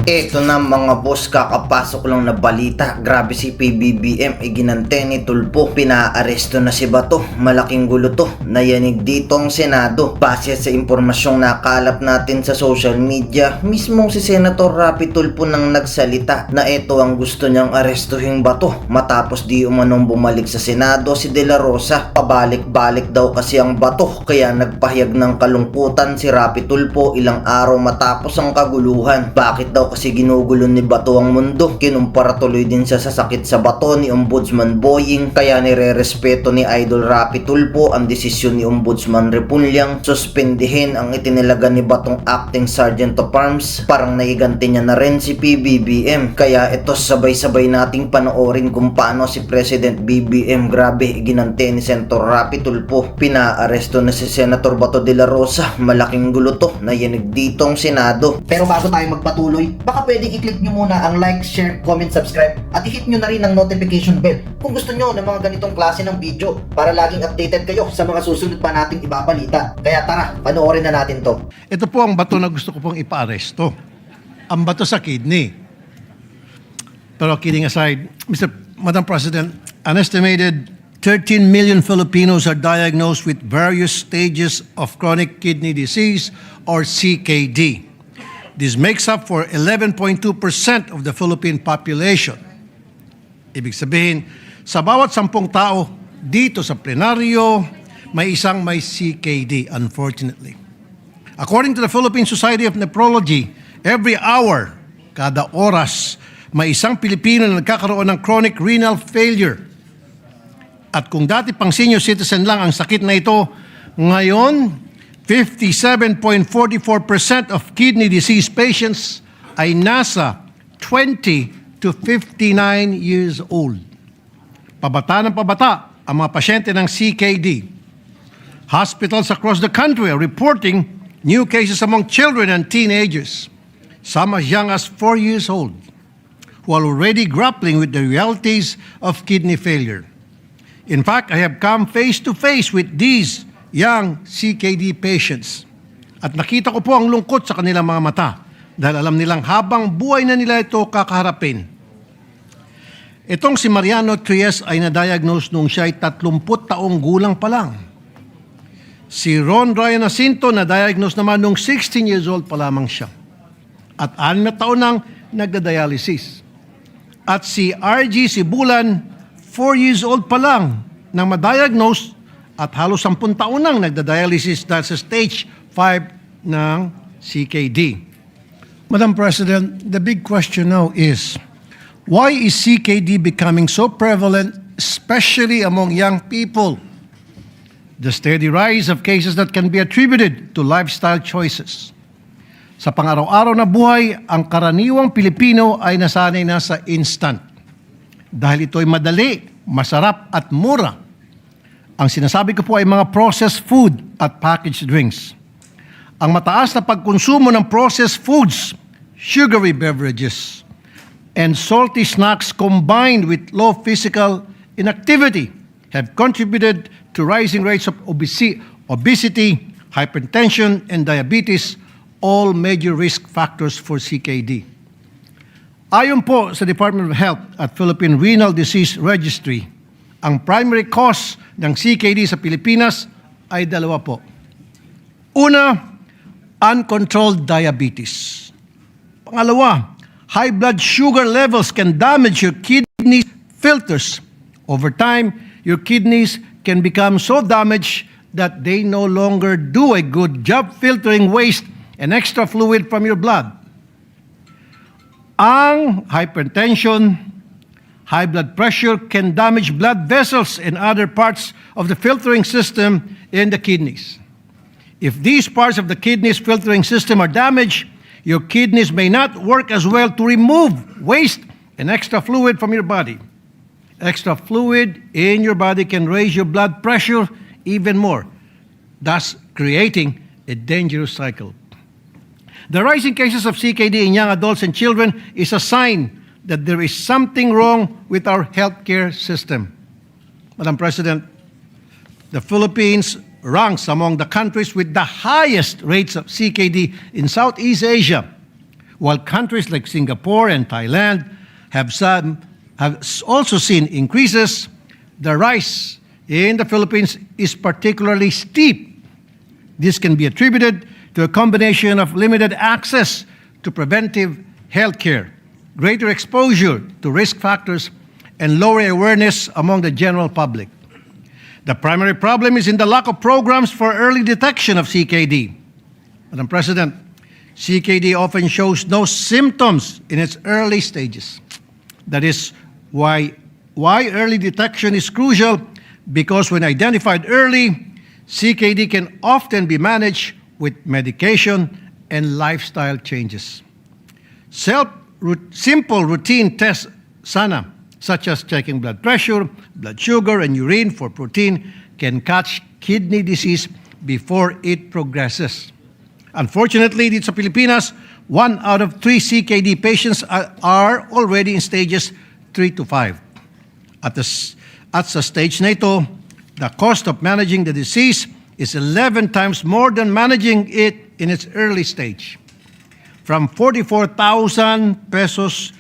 Eto na mga boss, kakapasok lang na balita. Grabe si PBBM, iginante ni Tulfo. Pinaaresto na si Bato. Malaking gulo to. Nayanig dito ang Senado. Base sa impormasyong nakalap natin sa social media, mismong si Senator Rapi Tulfo nang nagsalita na eto ang gusto niyang arestuhin Bato. Matapos di umanong bumalik sa Senado si De La Rosa. Pabalik-balik daw kasi ang Bato, kaya nagpahayag ng kalungkutan si Rapi Tulfo ilang araw matapos ang kaguluhan. Bakit daw kasi ginugulo ni Bato ang mundo? Kinumpara tuloy din siya sa sakit sa bato ni Ombudsman Boying, kaya nire-respeto ni Idol Rapi Tulfo ang desisyon ni Ombudsman Repunyang suspendihin ang itinilaga ni Batong Acting Sergeant of Arms. Parang naiganti niya na rin si PBBM, kaya ito sabay-sabay nating panoorin kung paano si President BBM grabe ginante ni Senator Rapi Tulfo. Pinaaresto na si Senator Bato de la Rosa. Malaking gulo to, nayinig dito ang Senado. Pero bago tayo magpatuloy, baka pwedeng i-click nyo muna ang like, share, comment, subscribe at i-hit nyo na rin ang notification bell kung gusto nyo ng mga ganitong klase ng video para laging updated kayo sa mga susunod pa nating ibabalita. Kaya tara, panoorin na natin to. Ito po ang bato na gusto ko pong ipaaresto. Ang bato sa kidney. Pero kidding aside, Madam President, an estimated 13 million Filipinos are diagnosed with various stages of chronic kidney disease or CKD. This makes up for 11.2% of the Philippine population. Ibig sabihin, sa bawat 10 tao dito sa plenaryo, may isang may CKD, unfortunately. According to the Philippine Society of Nephrology, every hour, kada oras, may isang Pilipino na nagkakaroon ng chronic renal failure. At kung dati pang senior citizen lang ang sakit na ito, ngayon, 57.44% of kidney disease patients ay nasa 20 to 59 years old. Pabata ng pabata ang mga pasyente ng CKD. Hospitals across the country are reporting new cases among children and teenagers, some as young as 4 years old, who are already grappling with the realities of kidney failure. In fact, I have come face to face with these young CKD patients. At nakita ko po ang lungkot sa kanilang mga mata dahil alam nilang habang buhay na nila ito kakaharapin. Itong si Mariano Trias ay na-diagnose nung siya ay 30 taong gulang pa lang. Si Ron Ryan Jacinto na-diagnose naman nung 16 years old pa lamang siya. At 6 na taon nang nagda-dialysis. At si RG Sibulan, 4 years old pa lang nang ma-diagnose at halos 10 taon nang nagda-dialysis dahil sa stage 5 ng CKD. Madam President, the big question now is, why is CKD becoming so prevalent, especially among young people? The steady rise of cases that can be attributed to lifestyle choices. Sa pang-araw-araw na buhay, ang karaniwang Pilipino ay nasanay na sa instant. Dahil ito ay madali, masarap at mura. Ang sinasabi ko po ay mga processed food at packaged drinks. Ang mataas na pagkonsumo ng processed foods, sugary beverages, and salty snacks combined with low physical inactivity have contributed to rising rates of obesity, hypertension, and diabetes, all major risk factors for CKD. Ayon po sa Department of Health at Philippine Renal Disease Registry, ang primary cause ng CKD sa Pilipinas ay 2 po. Una, uncontrolled diabetes. Pangalawa, high blood sugar levels can damage your kidney filters. Over time, your kidneys can become so damaged that they no longer do a good job filtering waste and extra fluid from your blood. Ang hypertension, high blood pressure can damage blood vessels and other parts of the filtering system in the kidneys. If these parts of the kidneys filtering system are damaged, your kidneys may not work as well to remove waste and extra fluid from your body. Extra fluid in your body can raise your blood pressure even more, thus creating a dangerous cycle. The rising cases of CKD in young adults and children is a sign that there is something wrong with our healthcare system. Madam President, the Philippines ranks among the countries with the highest rates of CKD in Southeast Asia, while countries like Singapore and Thailand have also seen increases, the rise in the Philippines is particularly steep. This can be attributed to a combination of limited access to preventive health care, greater exposure to risk factors, and lower awareness among the general public. The primary problem is in the lack of programs for early detection of CKD. Madam President, CKD often shows no symptoms in its early stages. That is why early detection is crucial, because when identified early, CKD can often be managed with medication and lifestyle changes. Simple routine tests, sana, such as checking blood pressure, blood sugar, and urine for protein, can catch kidney disease before it progresses. Unfortunately, dito sa Pilipinas, 1 out of 3 CKD patients are already in stages 3 to 5. At sa stage na ito, the cost of managing the disease is 11 times more than managing it in its early stage. From 44,000 pesos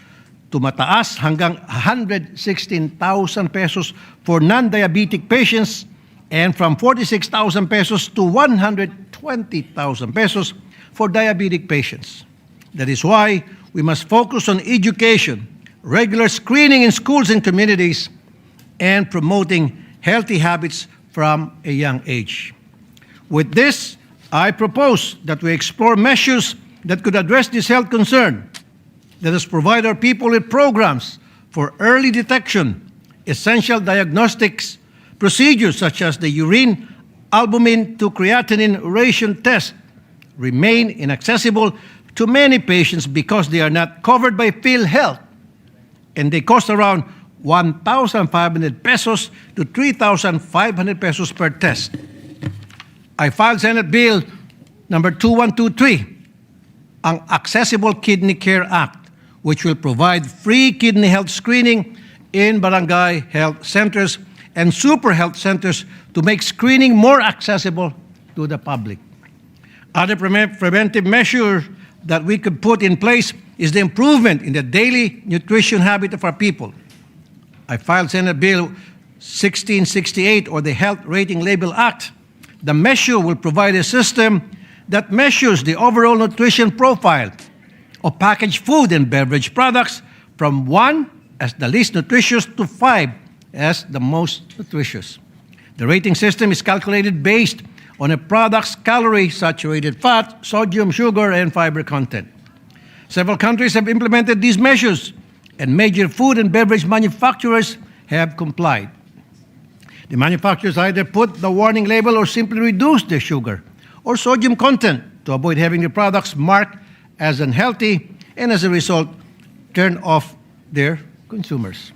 to mataas hanggang 116,000 pesos for non-diabetic patients, and from 46,000 pesos to 120,000 pesos for diabetic patients. That is why we must focus on education, regular screening in schools and communities, and promoting healthy habits from a young age. With this, I propose that we explore measures that could address this health concern. Let us provide our people with programs for early detection, essential diagnostics procedures such as the urine albumin to creatinine ration test remain inaccessible to many patients because they are not covered by PhilHealth, and they cost around 1,500 pesos to 3,500 pesos per test. I filed Senate Bill number 2123, ang Accessible Kidney Care Act, which will provide free kidney health screening in barangay health centers and super health centers to make screening more accessible to the public. Other preventive measures that we could put in place is the improvement in the daily nutrition habit of our people. I filed Senate Bill 1668, or the Health Rating Label Act. The measure will provide a system that measures the overall nutrition profile of packaged food and beverage products from 1 as the least nutritious to 5 as the most nutritious. The rating system is calculated based on a product's calorie, saturated fat, sodium, sugar, and fiber content. Several countries have implemented these measures, and major food and beverage manufacturers have complied. The manufacturers either put the warning label or simply reduce the sugar or sodium content to avoid having the products marked as unhealthy, and as a result, turn off their consumers.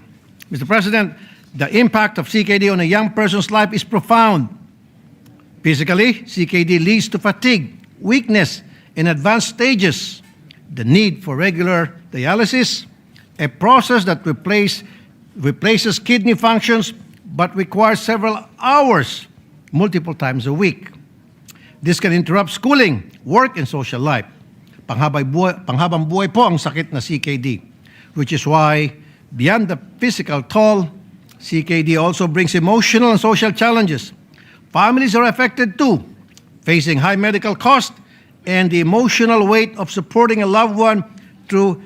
Mr. President, the impact of CKD on a young person's life is profound. Physically, CKD leads to fatigue, weakness in advanced stages, the need for regular dialysis, a process that replaces kidney functions but requires several hours, multiple times a week. This can interrupt schooling, work, and social life. Panghabang buhay po ang sakit na CKD, which is why, beyond the physical toll, CKD also brings emotional and social challenges. Families are affected too, facing high medical costs and the emotional weight of supporting a loved one through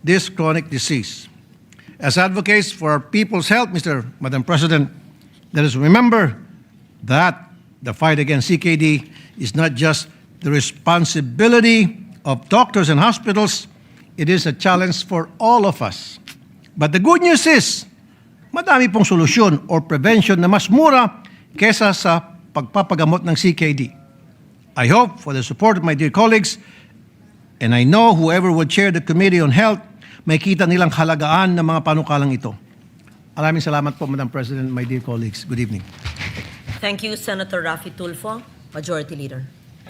this chronic disease. As advocates for our people's health, Madam President, let us remember that the fight against CKD is not just the responsibility of doctors and hospitals, it is a challenge for all of us. But the good news is, madami pong solusyon or prevention na mas mura kesa sa pagpapagamot ng CKD. I hope for the support of my dear colleagues, and I know whoever will chair the Committee on Health, may kita nilang halagaan ng mga panukalang ito. Maraming salamat po, Madam President, my dear colleagues. Good evening. Thank you, Senator Raffy Tulfo, Majority Leader.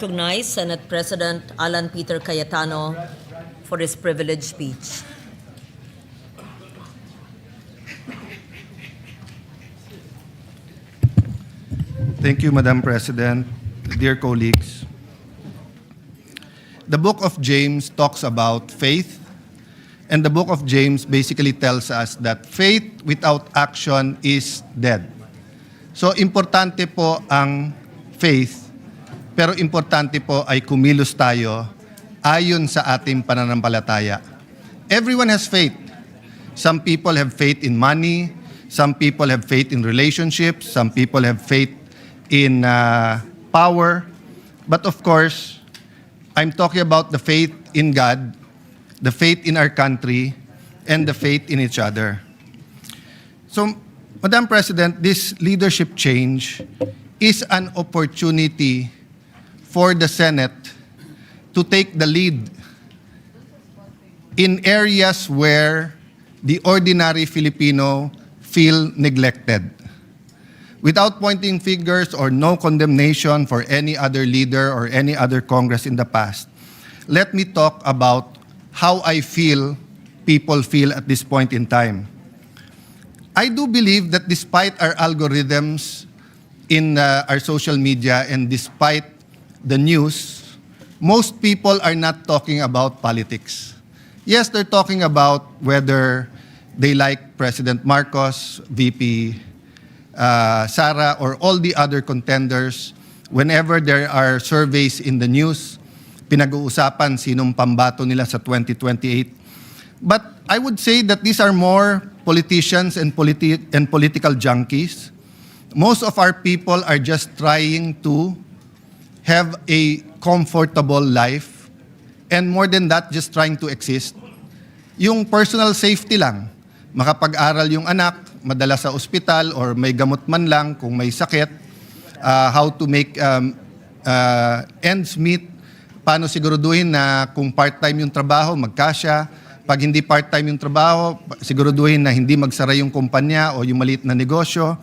Recognize Senate President Alan Peter Cayetano for his privileged speech. Thank you, Madam President, dear colleagues. the book of James talks about faith, and the book of James basically tells us that faith without action is dead. So, importante po ang faith, pero importante po ay kumilos tayo ayon sa ating pananampalataya. Everyone has faith. Some people have faith in money, some people have faith in relationships, some people have faith in power. But of course, I'm talking about the faith in God, the faith in our country, and the faith in each other. So, Madam President, this leadership change is an opportunity for the Senate to take the lead in areas where the ordinary Filipino feel neglected. Without pointing fingers or no condemnation for any other leader or any other Congress in the past, let me talk about how I feel people feel at this point in time. I do believe that despite our algorithms in our social media and despite the news, most people are not talking about politics. Yes, they're talking about whether they like President Marcos, VP Sara, or all the other contenders. Whenever there are surveys in the news, pinag-uusapan sinong pambato nila sa 2028. But I would say that these are more politicians and political junkies. Most of our people are just trying to have a comfortable life, and more than that, just trying to exist. Yung personal safety lang, makapag-aral yung anak, madala sa ospital or may gamot man lang kung may sakit, how to make ends meet, paano siguraduhin na kung part-time yung trabaho, magkasya, pag hindi part-time yung trabaho, siguraduhin na hindi magsara yung kumpanya o yung maliit na negosyo.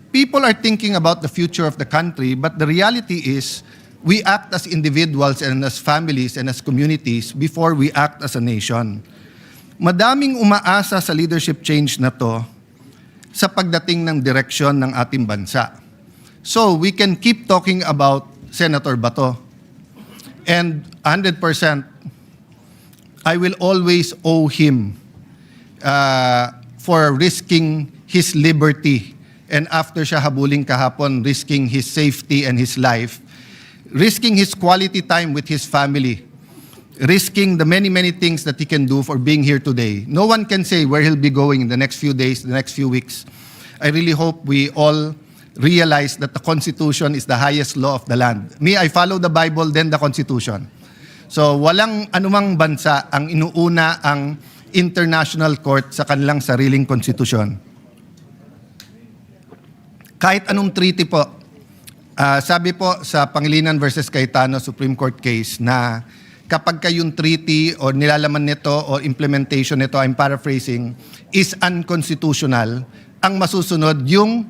People are thinking about the future of the country, but the reality is we act as individuals and as families and as communities before we act as a nation. Madaming umaasa sa leadership change na to sa pagdating ng direksyon ng ating bansa. So we can keep talking about Senator Bato. And 100%, I will always owe him for risking his liberty. And after siya habuling kahapon, risking his safety and his life, risking his quality time with his family, risking the many, many things that he can do for being here today. No one can say where he'll be going in the next few days, the next few weeks. I really hope we all realize that the Constitution is the highest law of the land. Me, I follow the Bible, then the Constitution. So walang anumang bansa ang inuuna ang international court sa kanilang sariling konstitusyon. Kahit anong treaty po, sabi po sa Pangilinan versus Cayetano Supreme Court case na kapag kayong treaty o nilalaman nito o implementation nito, I'm paraphrasing, is unconstitutional, ang masusunod yung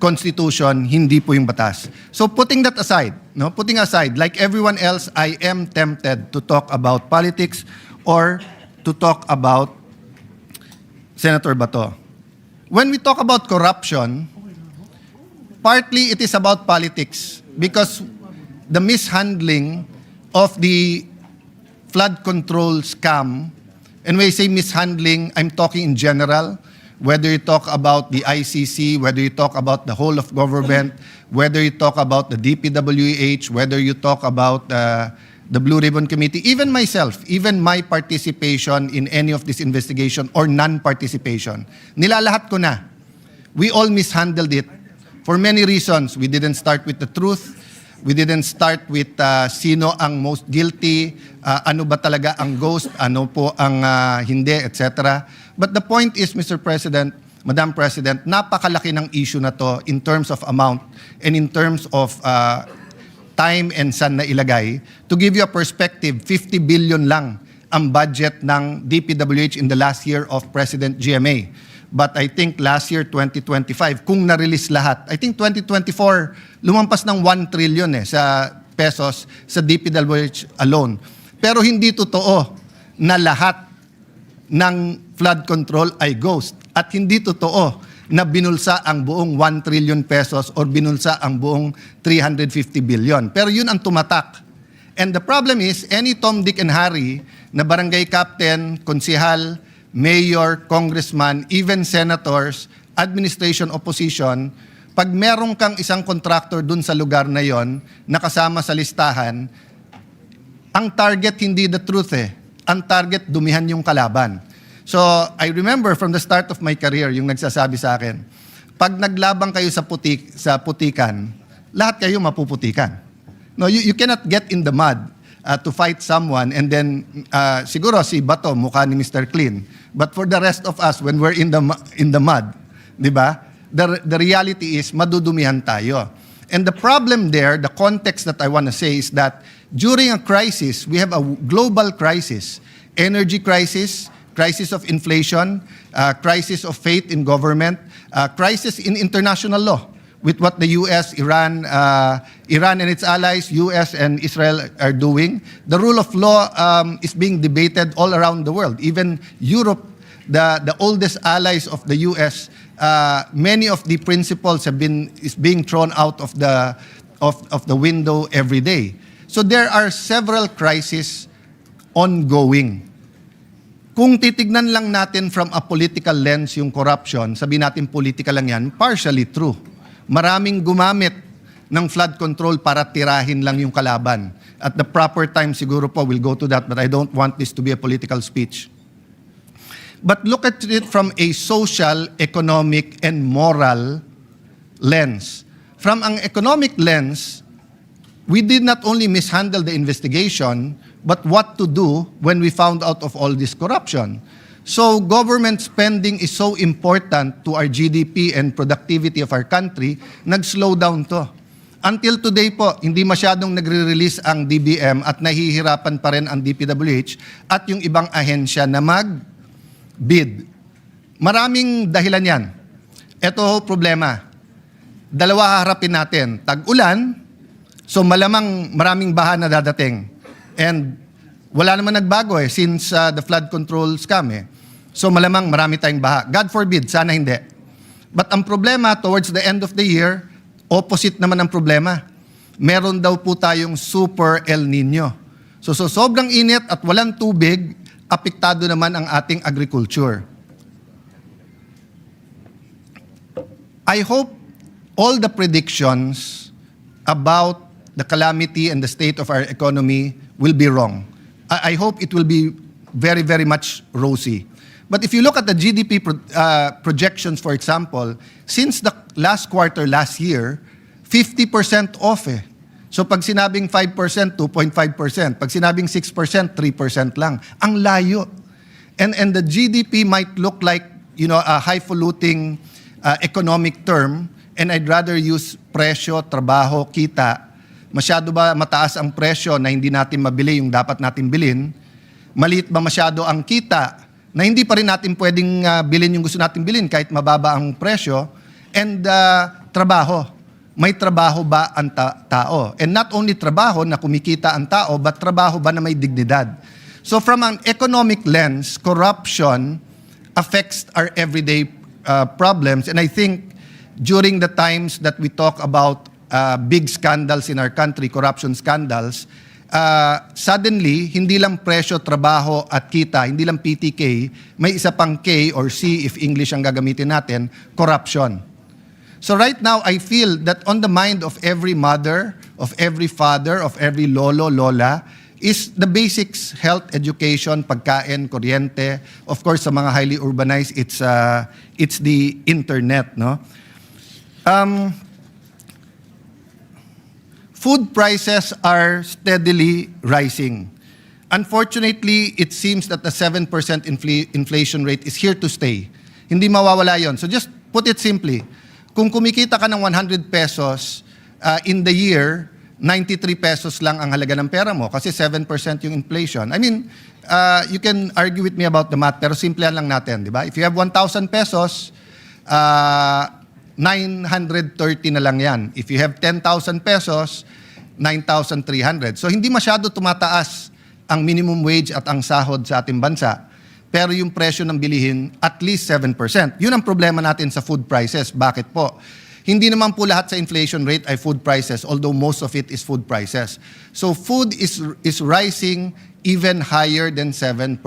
Constitution, hindi po yung batas. So putting that aside, putting aside, like everyone else, I am tempted to talk about politics or to talk about Senator Bato. When we talk about corruption, partly it is about politics because the mishandling of the flood control scam, and when I say mishandling, I'm talking in general, whether you talk about the ICC, whether you talk about the whole of government, whether you talk about the DPWH, whether you talk about the Blue Ribbon Committee, even myself, even my participation in any of this investigation or non-participation, nilalahat ko na. We all mishandled it. For many reasons, we didn't start with the truth. We didn't start with sino ang most guilty, ano ba talaga ang ghost, ano po ang hindi, etc. But the point is, Mr. President, Madam President, napakalaki ng issue na to in terms of amount and in terms of time and saan na ilagay. To give you a perspective, 50 billion lang ang budget ng DPWH in the last year of President GMA. But I think last year, 2025, kung na-release lahat, I think 2024, lumampas ng 1 trillion sa pesos sa DPWH alone. Pero hindi totoo na lahat ng flood control ay ghost. At hindi totoo na binulsa ang buong 1 trillion pesos or binulsa ang buong 350 billion. Pero yun ang tumatak. And the problem is, any Tom, Dick, and Harry na barangay captain, konsihal, mayor, congressman, even senators, administration, opposition, pag merong kang isang contractor dun sa lugar na yon, nakasama sa listahan, ang target hindi the truth eh. Ang target, dumihan yung kalaban. So, I remember from the start of my career, yung nagsasabi sa akin, pag naglabang kayo sa putikan, lahat kayo mapuputikan. No, you cannot get in the mud to fight someone and then siguro si Bato mukha ni Mr. Clean. But for the rest of us, when we're in the mud, di ba? The reality is madudumihan tayo. And the problem there, the context that I want to say is that during a crisis, we have a global crisis, energy crisis, crisis of inflation, crisis of faith in government, crisis in international law with what the US, Iran and its allies, US and Israel are doing. The rule of law is being debated all around the world. Even Europe, the oldest allies of the US, many of the principles is being thrown out of the window every day. So there are several crises ongoing. Kung titignan lang natin from a political lens yung corruption, sabi natin political lang yan, partially true. Maraming gumamit ng flood control para tirahin lang yung kalaban. At the proper time siguro po, we'll go to that, but I don't want this to be a political speech. But look at it from a social, economic, and moral lens. From an economic lens, we did not only mishandle the investigation, but what to do when we found out of all this corruption. So government spending is so important to our GDP and productivity of our country, nag-slow down to. Until today po, hindi masyadong nagre-release ang DBM at nahihirapan pa rin ang DPWH at yung ibang ahensya na mag-bid. Maraming dahilan yan. Ito ho problema. Dalawa harapin natin. Tag-ulan, so malamang maraming baha na dadating. And wala naman nagbago since the flood control scam So malamang marami tayong baha. God forbid, sana hindi. But ang problema towards the end of the year, opposite naman ang problema. Meron daw po tayong super El Nino. So sobrang init at walang tubig, apektado naman ang ating agriculture. I hope all the predictions about the calamity and the state of our economy will be wrong. I hope it will be very, very much rosy. But if you look at the GDP projections, for example, since the last quarter last year, 50% off So pag sinabing 5%, 2.5%. Pag sinabing 6%, 3% lang. Ang layo. And the GDP might look like, a highfalutin economic term, and I'd rather use presyo, trabaho, kita. Masyado ba mataas ang presyo na hindi natin mabili yung dapat natin bilhin? Maliit ba masyado ang kita na hindi pa rin natin pwedeng bilhin yung gusto natin bilhin kahit mababa ang presyo? And trabaho. May trabaho ba ang tao? And not only trabaho na kumikita ang tao, but trabaho ba na may dignidad? So from an economic lens, corruption affects our everyday problems. And I think during the times that we talk about big scandals in our country, corruption scandals, suddenly, hindi lang presyo, trabaho at kita, hindi lang PTK, may isa pang K or C if English ang gagamitin natin, corruption. So right now, I feel that on the mind of every mother, of every father, of every lolo, lola, is the basics, health, education, pagkain, kuryente. Of course, sa mga highly urbanized, it's the internet, no? Food prices are steadily rising. Unfortunately, it seems that the 7% inflation rate is here to stay. Hindi mawawala yon. So just put it simply, kung kumikita ka ng 100 pesos in the year, 93 pesos lang ang halaga ng pera mo kasi 7% yung inflation. I mean, you can argue with me about the math, pero simple lang natin, di ba? If you have 1,000 pesos, 930 na lang yan. If you have 10,000 pesos, 9,300. So hindi masyado tumataas ang minimum wage at ang sahod sa ating bansa. Pero yung presyo ng bilihin, at least 7%. Yun ang problema natin sa food prices. Bakit po? Hindi naman po lahat sa inflation rate ay food prices, although most of it is food prices. So food is rising even higher than 7%.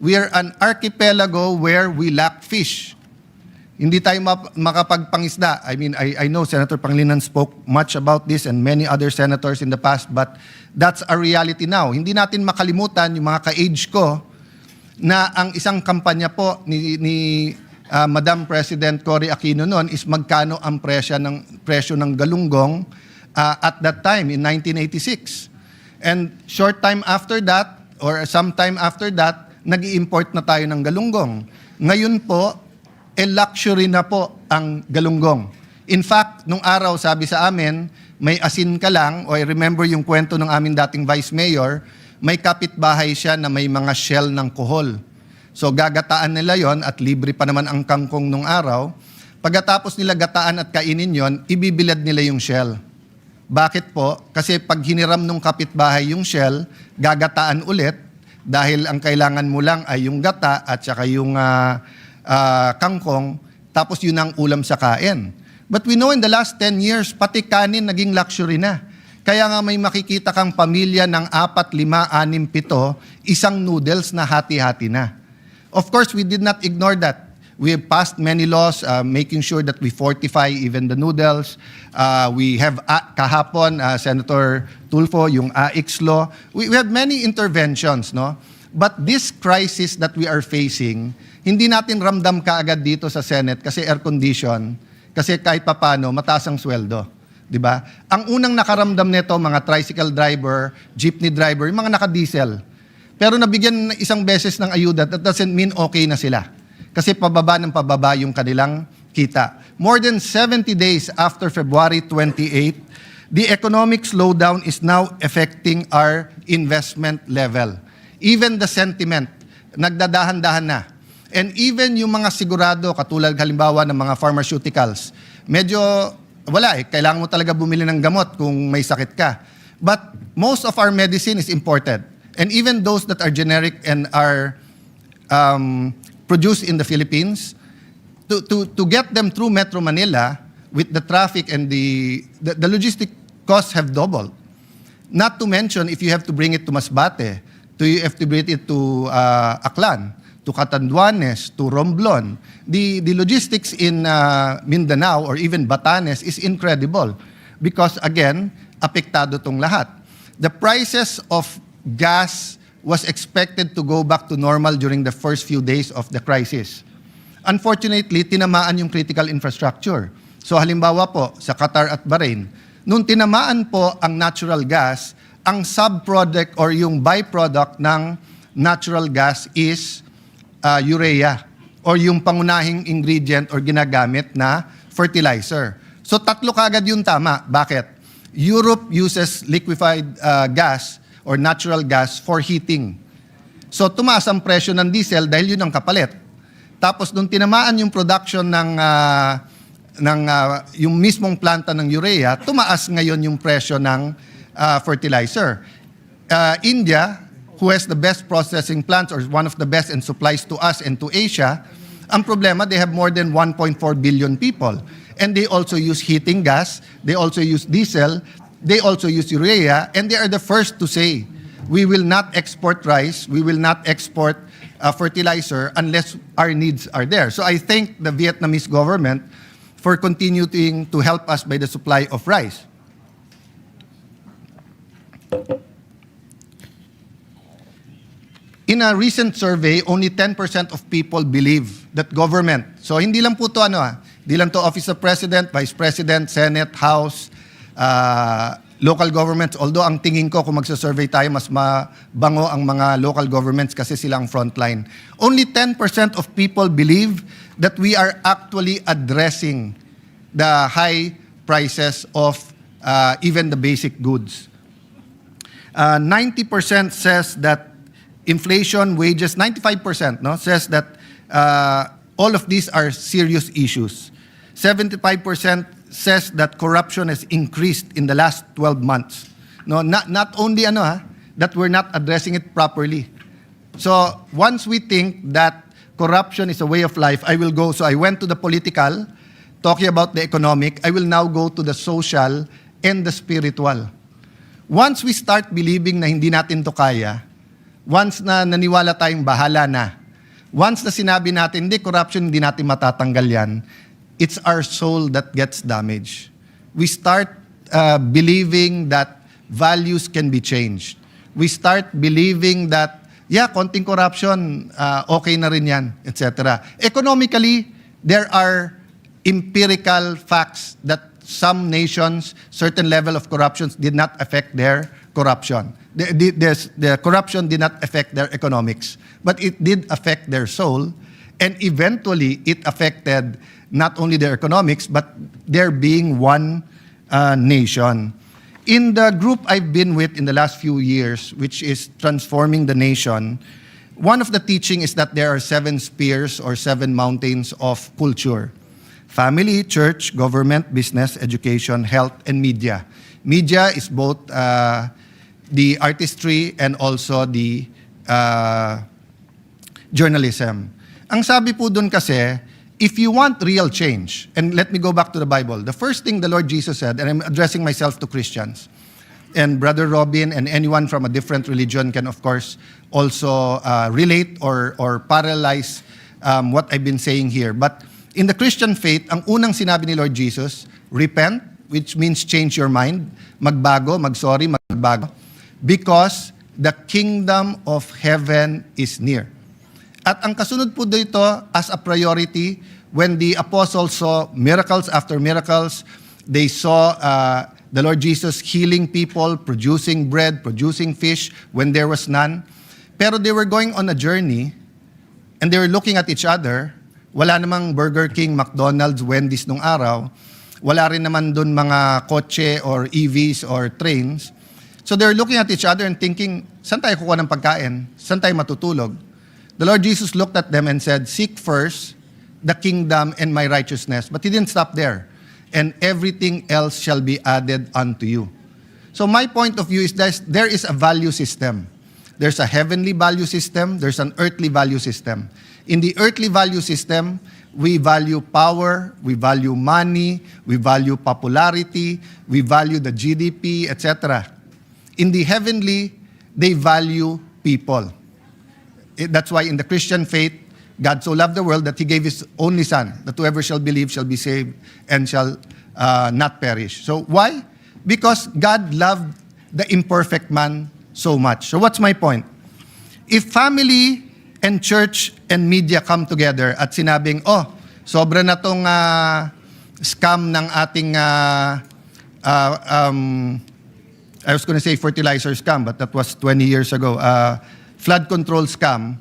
We are an archipelago where we lack fish. Hindi tayo makapagpangisda. I mean, I know Senator Pangilinan spoke much about this and many other senators in the past, but that's a reality now. Hindi natin makalimutan yung mga ka-age ko na ang isang kampanya po ni Madam President Cory Aquino noon is magkano ang presyo ng galunggong at that time in 1986. And short time after that, or sometime after that, nag-i-import na tayo ng galunggong. Ngayon po, luxury na po ang galunggong. In fact, nung araw sabi sa amin, may asin ka lang, o I remember yung kwento ng aming dating Vice Mayor, may kapitbahay siya na may mga shell ng kuhol. So gagataan nila yon at libre pa naman ang kangkong nung araw. Pagkatapos nila gataan at kainin yon, ibibilad nila yung shell. Bakit po? Kasi pag hiniram nung kapitbahay yung shell, gagataan ulit dahil ang kailangan mo lang ay yung gata at saka yung kangkong, tapos yun ang ulam sa kain. But we know in the last 10 years, pati kanin naging luxury na. Kaya nga may makikita kang pamilya ng 4, 5, 6, 7, isang noodles na hati-hati na. Of course, we did not ignore that. We have passed many laws making sure that we fortify even the noodles. We have kahapon, Senator Tulfo, yung AIX law. We have many interventions, no? But this crisis that we are facing, hindi natin ramdam kaagad dito sa Senate kasi air condition, kasi kahit papano, mataas ang sweldo. Di ba? Ang unang nakaramdam nito, mga tricycle driver, jeepney driver, yung mga naka-diesel. Pero nabigyan isang beses ng ayuda, that doesn't mean okay na sila. Kasi pababa ng pababa yung kanilang kita. More than 70 days after February 28, the economic slowdown is now affecting our investment level. Even the sentiment, nagdadahan-dahan na. And even yung mga sigurado, katulad halimbawa ng mga pharmaceuticals, medyo wala kailangan mo talaga bumili ng gamot kung may sakit ka. But most of our medicine is imported. And even those that are generic and are produced in the Philippines, to get them through Metro Manila with the traffic and the logistic costs have doubled. Not to mention if you have to bring it to Masbate, you have to bring it to Aklan, to Catanduanes, to Romblon. The logistics in Mindanao or even Batanes is incredible because again, apektado tong lahat. The prices of gas was expected to go back to normal during the first few days of the crisis. Unfortunately, tinamaan yung critical infrastructure. So halimbawa po, sa Qatar at Bahrain, nung tinamaan po ang natural gas, ang subproduct or yung byproduct ng natural gas is urea or yung pangunahing ingredient or ginagamit na fertilizer. So tatlo kagad yung tama. Bakit? Europe uses liquefied gas or natural gas for heating. So tumaas ang presyo ng diesel dahil yun ang kapalit. Tapos nung tinamaan yung production ng yung mismong planta ng urea, tumaas ngayon yung presyo ng fertilizer. India, who has the best processing plants or one of the best and supplies to us and to Asia, ang problema, they have more than 1.4 billion people. And they also use heating gas, they also use diesel, they also use urea, and they are the first to say, we will not export rice, we will not export fertilizer unless our needs are there. So I thank the Vietnamese government for continuing to help us by the supply of rice. In a recent survey, only 10% of people believe that government, so hindi lang po to hindi lang to Office of President, Vice President, Senate, House, local governments, although ang tingin ko kung magsa-survey tayo, mas mabango ang mga local governments kasi sila ang frontline. Only 10% of people believe that we are actually addressing the high prices of even the basic goods. 90% says that inflation, wages, 95% says that all of these are serious issues. 75% says that corruption has increased in the last 12 months. No, not only that we're not addressing it properly. So once we think that corruption is a way of life, I will go. So I went to the political talking about the economic, I will now go to the social and the spiritual. Once we start believing na hindi natin to kaya, once na naniwala tayong bahala na, once na sinabi natin, hindi, corruption, hindi natin matatanggal yan, it's our soul that gets damaged. We start believing that values can be changed. We start believing that, yeah, konting corruption, okay na rin yan, etc. Economically, there are empirical facts that some nations, certain level of corruption did not affect their corruption. The corruption did not affect their economics, but it did affect their soul, and eventually it affected not only their economics, but their being one nation. In the group I've been with in the last few years, which is Transforming the Nation, one of the teaching is that there are 7 spheres or 7 mountains of culture. Family, church, government, business, education, health, and media. Media is both the artistry and also the journalism. Ang sabi po dun kasi, if you want real change, and let me go back to the Bible, the first thing the Lord Jesus said, and I'm addressing myself to Christians, and Brother Robin and anyone from a different religion can of course also relate or parallelize what I've been saying here. But in the Christian faith, ang unang sinabi ni Lord Jesus, repent, which means change your mind, magbago, magsorry, magbago, because the kingdom of heaven is near. At ang kasunod po dito as a priority, when the apostles saw miracles after miracles, they saw the Lord Jesus healing people, producing bread, producing fish when there was none. Pero they were going on a journey and they were looking at each other. Wala namang Burger King, McDonald's, Wendy's nung araw. Wala rin naman dun mga kotse or EVs or trains. So they're looking at each other and thinking, saan tayo kukuha ng pagkain? Saan tayo matutulog? The Lord Jesus looked at them and said, seek first the kingdom and my righteousness. But He didn't stop there. And everything else shall be added unto you. So my point of view is that there is a value system. There's a heavenly value system. There's an earthly value system. In the earthly value system, we value power, we value money, we value popularity, we value the GDP, etc. In the heavenly, they value people. That's why in the Christian faith, God so loved the world that He gave His only Son, that whoever shall believe shall be saved and shall not perish. So why? Because God loved the imperfect man so much. So what's my point? If family and church and media come together at sinabing, oh, sobra na tong scam ng ating, I was going to say fertilizer scam, but that was 20 years ago, flood control scam.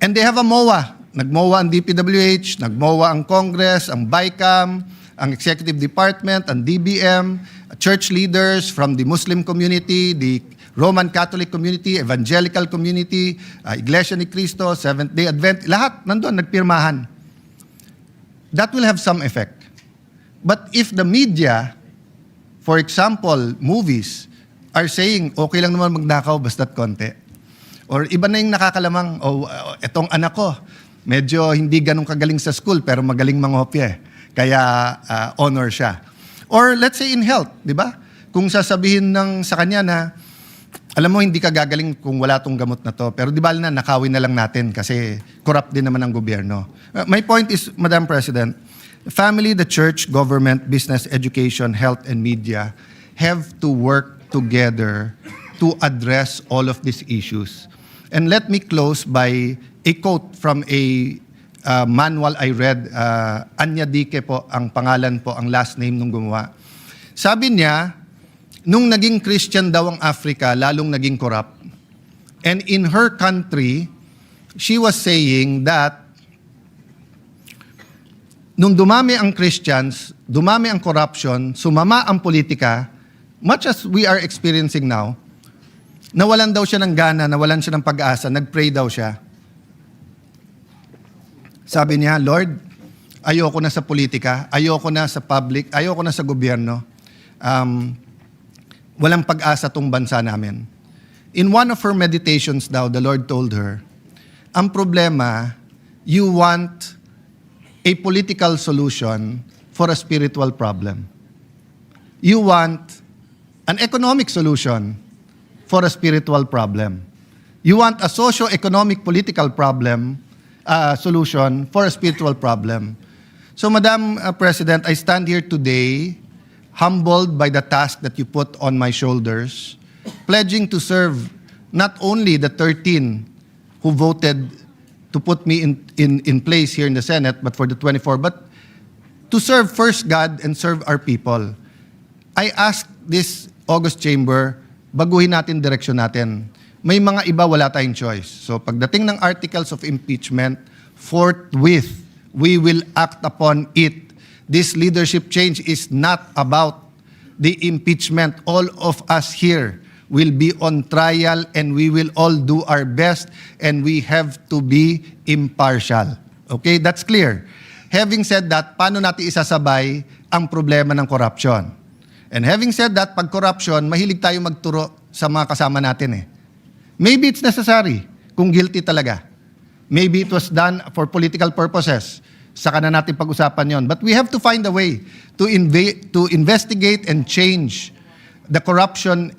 And they have a MOA. Nag-MOA ang DPWH, nag-MOA ang Congress, ang BICAM, ang Executive Department, ang DBM, church leaders from the Muslim community, the Roman Catholic community, Evangelical community, Iglesia ni Cristo, Seventh-day Advent, lahat nandun, nagpirmahan. That will have some effect. But if the media, for example, movies, are saying, okay lang naman magnakaw basta't konti. Or iba na yung nakakalamang, etong anak ko, medyo hindi ganun kagaling sa school, pero magaling mangopya. Kaya honor siya. Or let's say in health, di ba? Kung sasabihin sa kanya na, alam mo, hindi ka gagaling kung wala tong gamot na to. Pero di ba na, nakawin na lang natin kasi corrupt din naman ang gobyerno. My point is, Madam President, family, the church, government, business, education, health, and media have to work together to address all of these issues. And let me close by a quote from a manual I read. Anya Dique po, ang pangalan po, ang last name nung gumawa. Sabi niya, nung naging Christian daw ang Africa, lalong naging corrupt. And in her country, she was saying that nung dumami ang Christians, dumami ang corruption, sumama ang politika, much as we are experiencing now, nawalan daw siya ng gana, nawalan siya ng pag-asa, nag-pray daw siya. Sabi niya, Lord, ayoko na sa politika, ayoko na sa public, ayoko na sa gobyerno. Walang pag-asa tong bansa namin. In one of her meditations daw, the Lord told her, ang problema, you want a political solution for a spiritual problem. You want an economic solution for a spiritual problem. You want a socio-economic political problem solution for a spiritual problem. So, Madam President, I stand here today humbled by the task that you put on my shoulders, pledging to serve not only the 13 who voted to put me in place here in the Senate, but for the 24, but to serve first God and serve our people. I ask this August Chamber, baguhin natin direksyon natin. May mga iba wala tayong choice. So pagdating ng articles of impeachment, forthwith, we will act upon it. This leadership change is not about the impeachment. All of us here will be on trial and we will all do our best and we have to be impartial. Okay, that's clear. Having said that, paano natin isasabay ang problema ng corruption? And having said that, pag corruption, mahilig tayo magturo sa mga kasama natin eh. Maybe it's necessary kung guilty talaga. Maybe it was done for political purposes. Saka na natin pag-usapan yon. But we have to find a way to investigate and change the corruption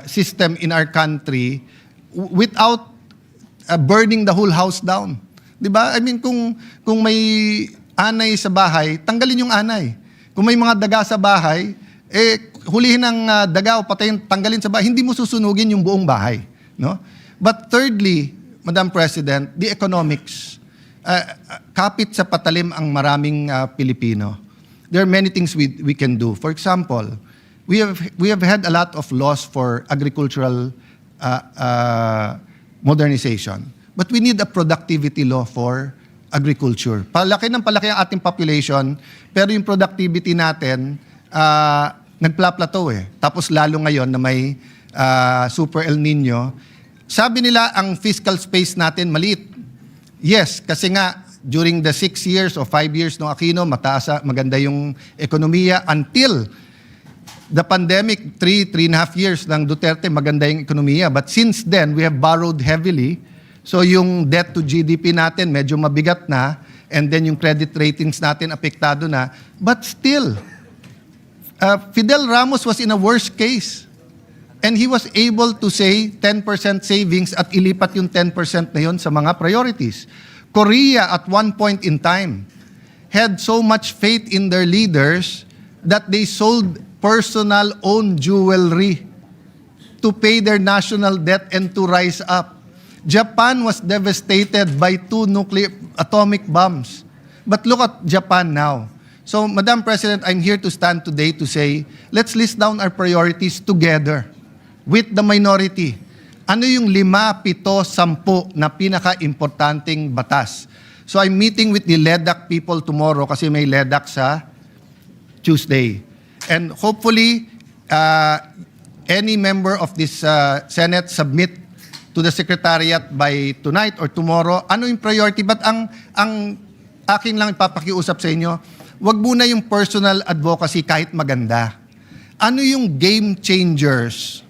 system in our country without burning the whole house down. 'Di ba? I mean, kung may anay sa bahay, tanggalin yung anay. Kung may mga daga sa bahay, hulihin ang daga o patayin, tanggalin sa bahay. Hindi mo susunugin yung buong bahay, no? But thirdly, Madam President, the economics. Kapit sa patalim ang maraming Pilipino. There are many things we can do. For example, we have had a lot of laws for agricultural modernization. But we need a productivity law for agriculture. Palaki ng palaki ang ating population, pero yung productivity natin, nagpla-plateau eh. Tapos lalo ngayon na may Super El Nino, sabi nila ang fiscal space natin maliit. Yes, kasi nga during the 6 years o 5 years ng Aquino, maganda yung ekonomiya until the pandemic, 3.5 years ng Duterte, maganda yung ekonomiya. But since then, we have borrowed heavily. So yung debt to GDP natin medyo mabigat na, and then yung credit ratings natin apektado na. But still, Fidel Ramos was in a worse case. And he was able to say 10% savings at ilipat yung 10% na yun sa mga priorities. Korea at one point in time had so much faith in their leaders that they sold personal owned jewelry to pay their national debt and to rise up. Japan was devastated by 2 nuclear atomic bombs. But look at Japan now. So, Madam President, I'm here to stand today to say, let's list down our priorities together with the minority. Ano yung 5, 7, 10 na pinaka-importanting batas? So I'm meeting with the LEDAC people tomorrow kasi may LEDAC sa Tuesday. And hopefully, any member of this Senate submit to the Secretariat by tonight or tomorrow. Ano yung priority? But ang aking lang ipapakiusap sa inyo, wag muna yung personal advocacy kahit maganda. Ano yung game changers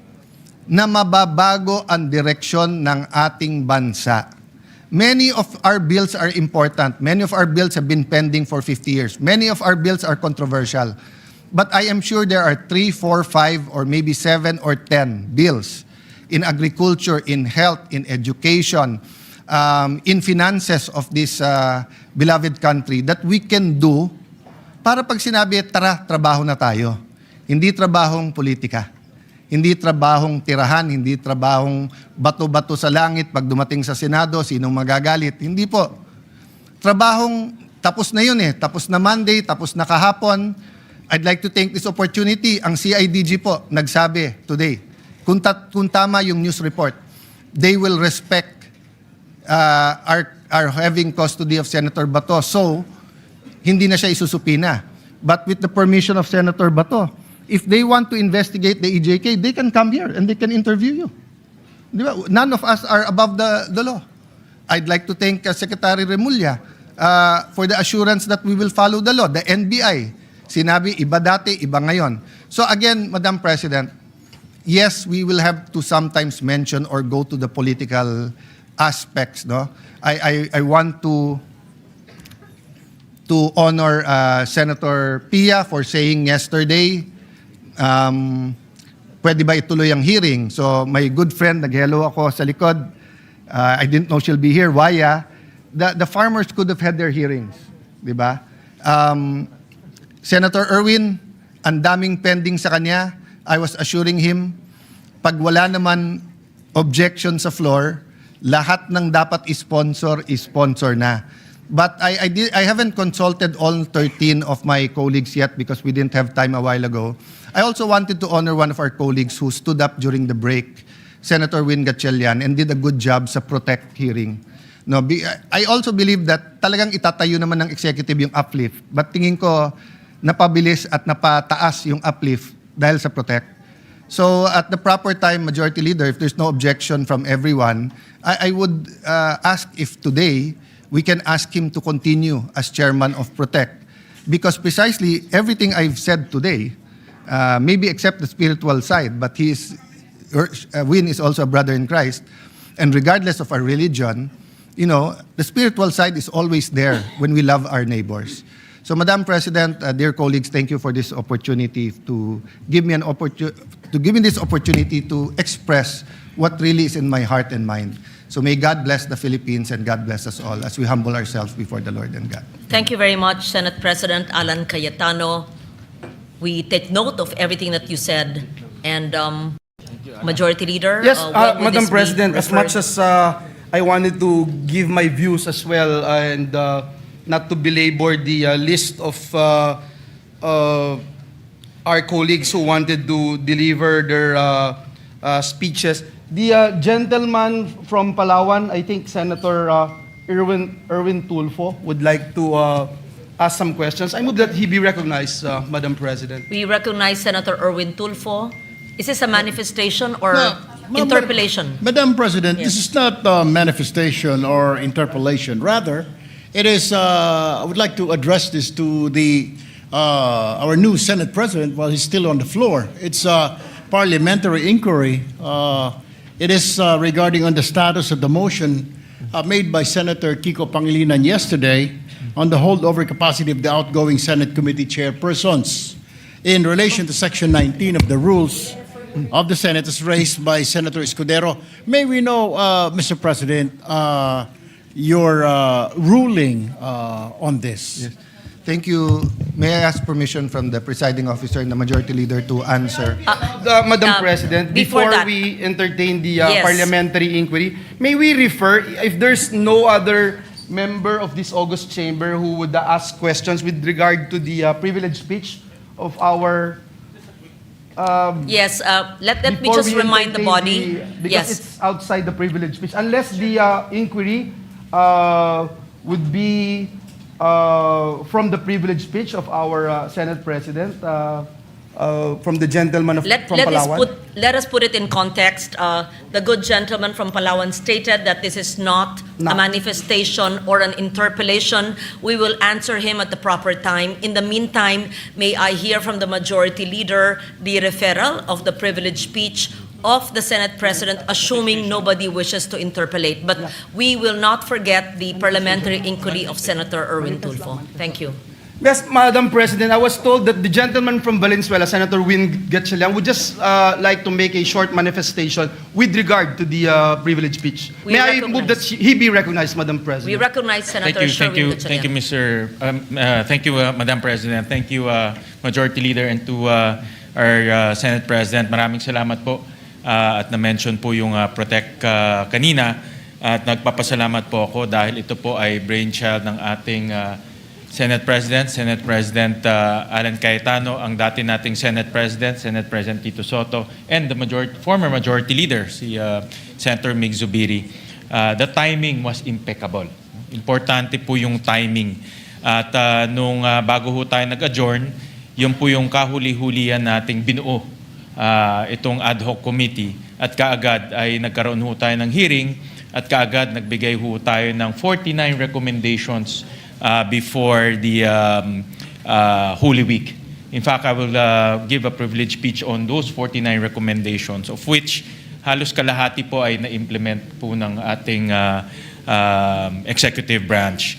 na mababago ang direksyon ng ating bansa? Many of our bills are important. Many of our bills have been pending for 50 years. Many of our bills are controversial. But I am sure there are 3, 4, 5, or maybe 7 or 10 bills in agriculture, in health, in education, in finances of this beloved country that we can do para pag sinabi, tara, trabaho na tayo. Hindi trabahong politika. Hindi trabahong tirahan, hindi trabahong bato-bato sa langit pag dumating sa Senado, sinong magagalit. Hindi po. Trabahong tapos na yun eh. Tapos na Monday, tapos na kahapon. I'd like to take this opportunity. Ang CIDG po nagsabi today, kung tama yung news report, they will respect our having custody of Senator Bato. So, hindi na siya isusupina. But with the permission of Senator Bato, if they want to investigate the EJK, they can come here and they can interview you. Di ba? None of us are above the law. I'd like to thank Secretary Remulla for the assurance that we will follow the law. The NBI, sinabi, iba dati, iba ngayon. So again, Madam President, yes, we will have to sometimes mention or go to the political aspects. No, I want to to honor Senator Pia for saying yesterday, pwede ba ituloy ang hearing? So my good friend, nag-hello ako sa likod. I didn't know she'll be here. Waya, the farmers could have had their hearings. Di ba? Senator Erwin, ang daming pending sa kanya. I was assuring him, pag wala naman objection sa floor, lahat ng dapat i-sponsor na. But I haven't consulted all 13 of my colleagues yet because we didn't have time a while ago. I also wanted to honor one of our colleagues who stood up during the break, Senator Win Gatchalian, and did a good job sa Protect hearing. No, I also believe that talagang itatayo naman ng executive yung uplift. But tingin ko, napabilis at napataas yung uplift dahil sa Protect. So at the proper time, Majority Leader, if there's no objection from everyone, I would ask if today we can ask him to continue as chairman of Protect. Because precisely everything I've said today, maybe except the spiritual side, but Win is also a brother in Christ. And regardless of our religion, you know, the spiritual side is always there when we love our neighbors. So, Madam President, dear colleagues, thank you for this opportunity to give me this opportunity to express what really is in my heart and mind. So may God bless the Philippines and God bless us all as we humble ourselves before the Lord and God. Thank you very much, Senate President Alan Cayetano. We take note of everything that you said. And Majority Leader? Yes, what would Madam this be President, as referred- much as I wanted to give my views as well and not to belabor the list of our colleagues who wanted to deliver their speeches, the gentleman from Palawan, I think Senator Erwin Tulfo, would like to ask some questions. I move that he be recognized, Madam President. We recognize Senator Erwin Tulfo. Is this a manifestation or interpellation? Madam President, Yes. this is not a manifestation or interpellation. Rather, it is. I would like to address this to our new Senate President while he's still on the floor. It's a parliamentary inquiry. It is regarding on the status of the motion made by Senator Kiko Pangilinan yesterday on the holdover capacity of the outgoing Senate committee chairpersons in relation to Section 19 of the rules of the Senate as raised by Senator Escudero. May we know, Mr. President, your ruling on this? Yes. Thank you. May I ask permission from the presiding officer and the Majority Leader to answer? Madam President, before before that- we entertain the Yes. parliamentary inquiry, may we refer, if there's no other member of this august chamber who would ask questions with regard to the privilege speech of our... Yes, let me before just we remind the entertain body. because Yes. it's outside the privilege speech. Unless the inquiry would be from the privilege speech of our Senate President, from the gentleman from Palawan. Let us put it in context. The good gentleman from Palawan stated that this is not a manifestation or an interpellation. We will answer him at the proper time. In the meantime, may I hear from the Majority Leader the referral of the privileged speech of the Senate President, assuming nobody wishes to interpellate. But we will not forget the parliamentary inquiry of Senator Erwin Tulfo. Thank you. Yes, Madam President, I was told that the gentleman from Valenzuela, Senator Win Gatchalian, would just like to make a short manifestation with regard to the privilege speech. We May I move that recognize. he be recognized, Madam We President? recognize Senator Sherwin Gatchalian. Thank you, Mr. Thank you, Madam President. Thank you, Majority Leader, and to our Senate President. Maraming salamat po at na-mention po yung Protect kanina at nagpapasalamat po ako dahil ito po ay brainchild ng ating Senate President Alan Cayetano, ang dati nating Senate President Tito Soto, and the former Majority Leader, si Senator Mig Zubiri. The timing was impeccable. Importante po yung timing. At nung bago ho tayo nag-adjourn, yun po yung kahuli-hulian nating binuo itong ad hoc committee. At kaagad ay nagkaroon ho tayo ng hearing at kaagad nagbigay ho tayo ng 49 recommendations before the Holy Week. In fact, I will give a privilege speech on those 49 recommendations, of which halos kalahati po ay na-implement po ng ating executive branch.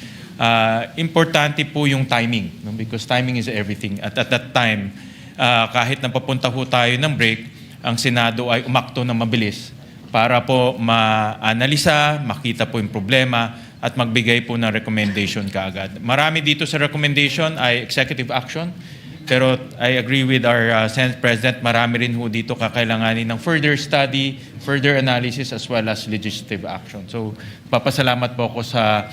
Importante po yung timing, no? Because timing is everything. At that time, kahit napapunta po tayo ng break, ang Senado ay umakto na mabilis para po ma-analisa, makita po yung problema, at magbigay po ng recommendation kaagad. Marami dito sa recommendation ay executive action, pero I agree with our Senate President, marami rin po dito kakailanganin ng further study, further analysis, as well as legislative action. So, papasalamat po ako sa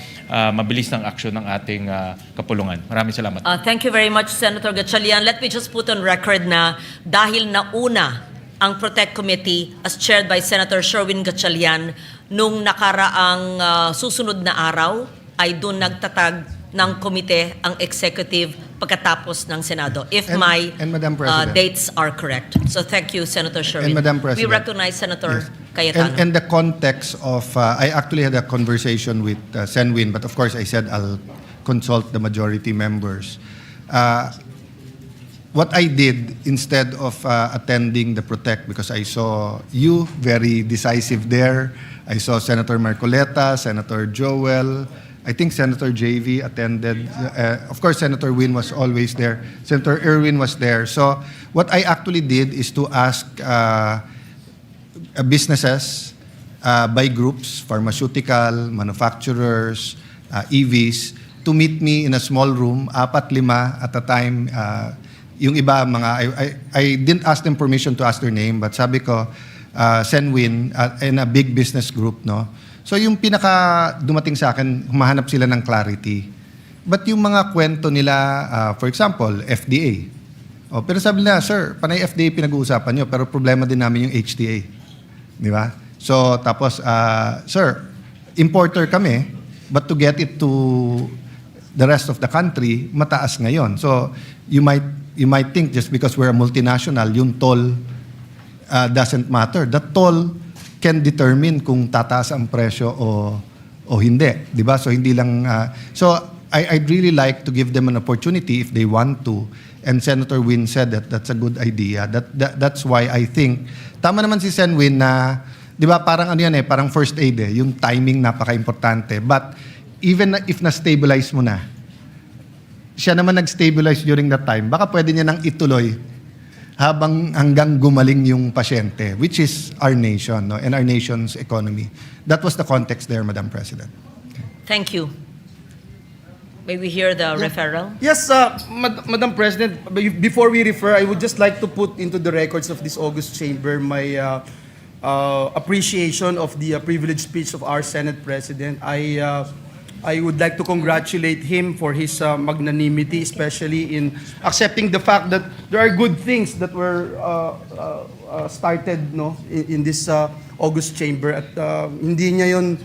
mabilis ng action ng ating kapulungan. Maraming salamat. Thank you very much, Senator Gatchalian. Let me just put on record na dahil nauna ang Protect Committee as chaired by Senator Sherwin Gatchalian nung nakaraang susunod na araw ay doon nagtatag ng komite ang executive pagkatapos ng Senado, if my Madam President. dates are correct. So thank you, Senator Sherwin. Madam We President. recognize Senator Cayetano. And the context of, I actually had a conversation with Senwin, but of course I said I'll consult the majority members. What I did, instead of attending the Protect, because I saw you very decisive there, I saw Senator Marcoleta, Senator Joel, I think Senator JV attended. Of course, Senator Win was always there. Senator Irwin was there. So what I actually did is to ask businesses by groups, pharmaceutical, manufacturers, EVs, to meet me in a small room, 4-5 at a time. Yung iba, I didn't ask them permission to ask their name, but sabi ko, Senwin, in a big business group, no? So yung pinaka dumating sa akin, humahanap sila ng clarity. But yung mga kwento nila, for example, FDA. Pero sabi nila, sir, panay FDA pinag-uusapan nyo, pero problema din namin yung HTA. Di ba? So tapos, sir, importer kami, but to get it to the rest of the country, mataas ngayon. So you might think just because we're a multinational, yung toll doesn't matter. The toll can determine kung tataas ang presyo o hindi, 'di ba? So hindi lang so I'd really like to give them an opportunity if they want to. And Senator Win said that that's a good idea. That's why I think tama naman si Sen Win na 'di ba parang ano yan parang first aid yung timing napaka-importante. But even if na-stabilize mo na, siya naman nag-stabilize during that time, baka pwede niya nang ituloy hanggang gumaling yung pasyente, which is our nation, no, and our nation's economy. That was the context there, Madam President. Thank you. May we hear the referral? Yes, Madam President, before we refer, I would just like to put into the records of this August chamber my appreciation of the privileged speech of our Senate President. I would like to congratulate him for his magnanimity, especially in accepting the fact that there are good things that were started in this August chamber at hindi niya yon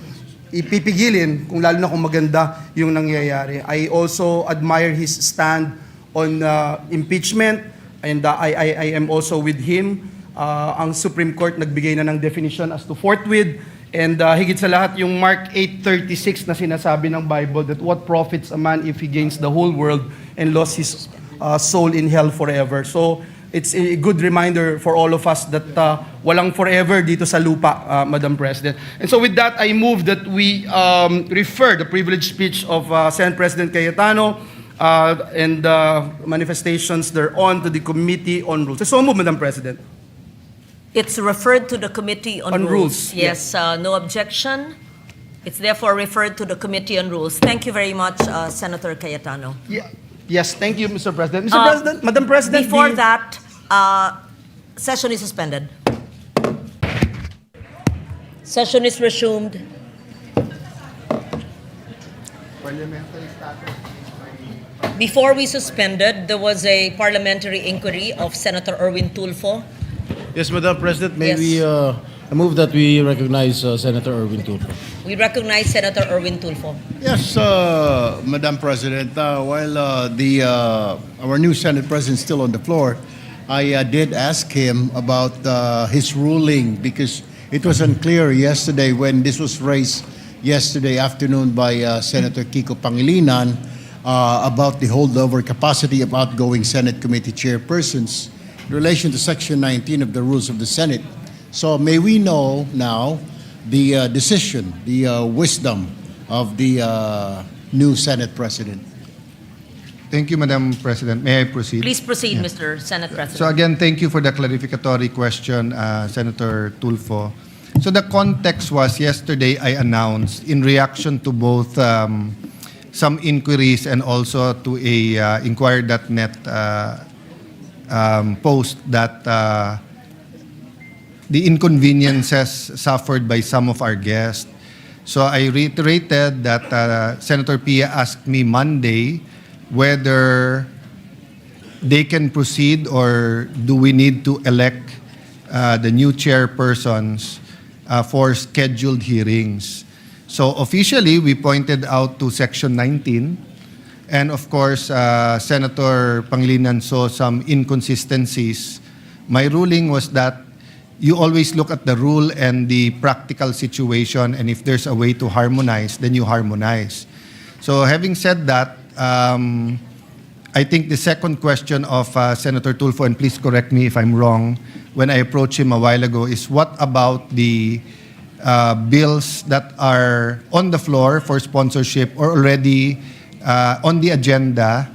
ipipigilin kung lalo na kung maganda yung nangyayari. I also admire his stand on impeachment and I am also with him. Ang Supreme Court nagbigay na ng definition as to forthwith. And higit sa lahat, yung Mark 8:36 na sinasabi ng Bible that what profits a man if he gains the whole world and lost his soul in hell forever. So it's a good reminder for all of us that walang forever dito sa lupa, Madam President. And so with that, I move that we refer the privileged speech of Senate President Cayetano and manifestations thereon to the Committee on Rules. So move, Madam President. It's referred to the Committee on Rules. Yes, no objection. It's therefore referred to the Committee on Rules. Thank you very much, Senator Cayetano. Yes, thank you, Mr. President. Mr. President, Madam President. Before that, session is suspended. Session is resumed. Before we suspended, there was a parliamentary inquiry of Senator Erwin Tulfo. Yes, Madam President, may Yes. we move that we recognize Senator Erwin Tulfo. We recognize Senator Erwin Tulfo. Yes, Madam President, while our new Senate President is still on the floor, I did ask him about his ruling because it was unclear yesterday when this was raised yesterday afternoon by Senator Kiko Pangilinan about the holdover capacity of outgoing Senate committee chairpersons in relation to Section 19 of the Rules of the Senate. So may we know now the decision, the wisdom of the new Senate President. Thank you, Madam President. May I proceed? Please proceed, Mr. Senate President. So again, thank you for the clarificatory question, Senator Tulfo. So the context was yesterday I announced in reaction to both some inquiries and also to a Inquirer.net post that the inconveniences suffered by some of our guests. So I reiterated that Senator Pia asked me Monday whether they can proceed or do we need to elect the new chairpersons for scheduled hearings. So officially, we pointed out to Section 19, and of course, Senator Pangilinan saw some inconsistencies. My ruling was that you always look at the rule and the practical situation, and if there's a way to harmonize, then you harmonize. So having said that, I think the second question of Senator Tulfo, and please correct me if I'm wrong, when I approached him a while ago, is what about the bills that are on the floor for sponsorship or already on the agenda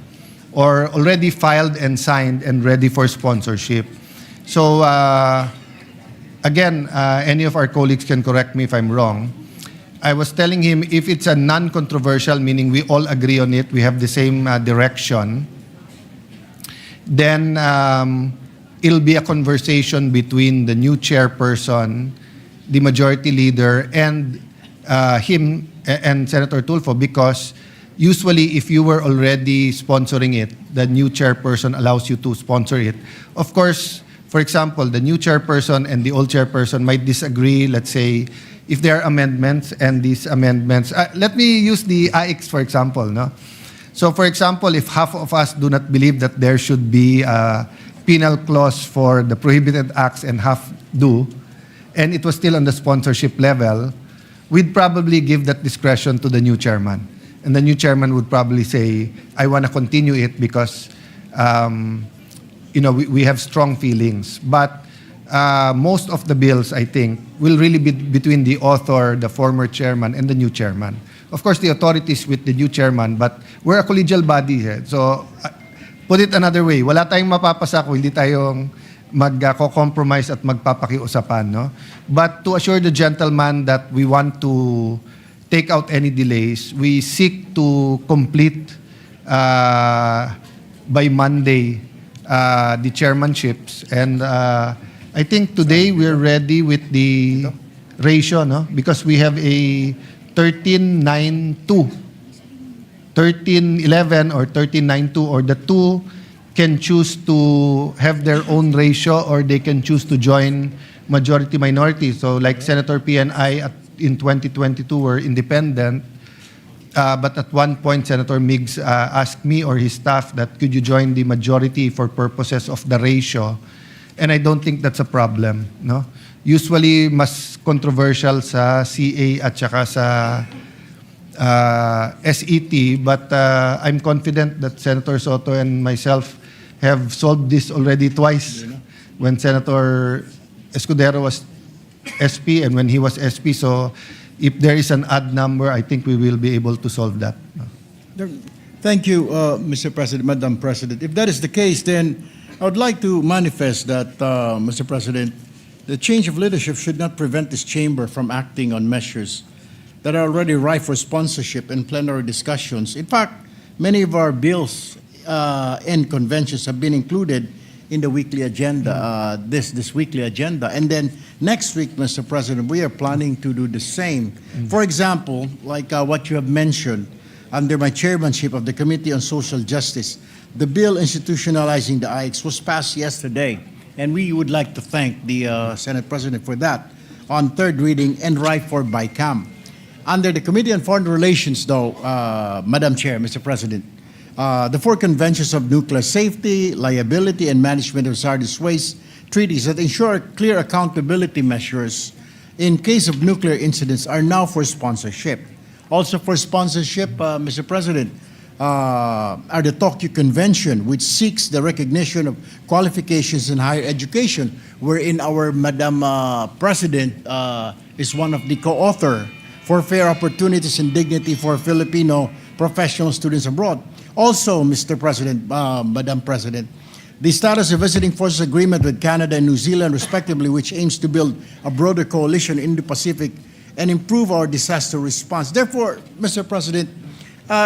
or already filed and signed and ready for sponsorship? So again, any of our colleagues can correct me if I'm wrong. I was telling him if it's a non-controversial, meaning we all agree on it, we have the same direction, then it'll be a conversation between the new chairperson, the majority leader, and him and Senator Tulfo, because usually if you were already sponsoring it, the new chairperson allows you to sponsor it. Of course, for example, the new chairperson and the old chairperson might disagree, let's say, if there are amendments and these amendments. Let me use the AIX, for example. No? So, for example, if half of us do not believe that there should be a penal clause for the prohibited acts and half do, and it was still on the sponsorship level, we'd probably give that discretion to the new chairman. And the new chairman would probably say, I want to continue it because we have strong feelings. But most of the bills, I think, will really be between the author, the former chairman, and the new chairman. Of course, the authority is with the new chairman, but we're a collegial body. So, put it another way, wala tayong mapapasa kung hindi tayong magko-compromise at magpapakiusapan. No? But to assure the gentleman that we want to take out any delays, we seek to complete by Monday the chairmanships. And I think today we're ready with the ratio, no? Because we have a 13-9-2, 13-11 or 13-9-2, or the two can choose to have their own ratio or they can choose to join majority-minority. So like Senator P and I in 2022 were independent, but at one point Senator Miggs asked me or his staff that could you join the majority for purposes of the ratio. And I don't think that's a problem, no? Usually mas controversial sa CA at saka sa SET, but I'm confident that Senator Soto and myself have solved this already twice. When Senator Escudero was SP and when he was SP. So if there is an odd number, I think we will be able to solve that. Thank you, Mr. President, Madam President. If that is the case, then I would like to manifest that, Mr. President, the change of leadership should not prevent this chamber from acting on measures that are already ripe for sponsorship and plenary discussions. In fact, many of our bills and conventions have been included in the weekly agenda, this weekly agenda. And then next week, Mr. President, we are planning to do the same. For example, like what you have mentioned, under my chairmanship of the Committee on Social Justice, the bill institutionalizing the AIX was passed yesterday. And we would like to thank the Senate President for that on third reading and ripe for BICAM. Under the Committee on Foreign Relations, though, Madam Chair, Mr. President, the four conventions of nuclear safety, liability, and management of hazardous waste treaties that ensure clear accountability measures in case of nuclear incidents are now for sponsorship. Also for sponsorship, Mr. President, are the Tokyo Convention, which seeks the recognition of qualifications in higher education, wherein our Madam President is one of the co-author for fair opportunities and dignity for Filipino professional students abroad. Also, Mr. President, Madam President, the status of visiting forces agreement with Canada and New Zealand, respectively, which aims to build a broader coalition in the Pacific and improve our disaster response. Therefore, Mr. President,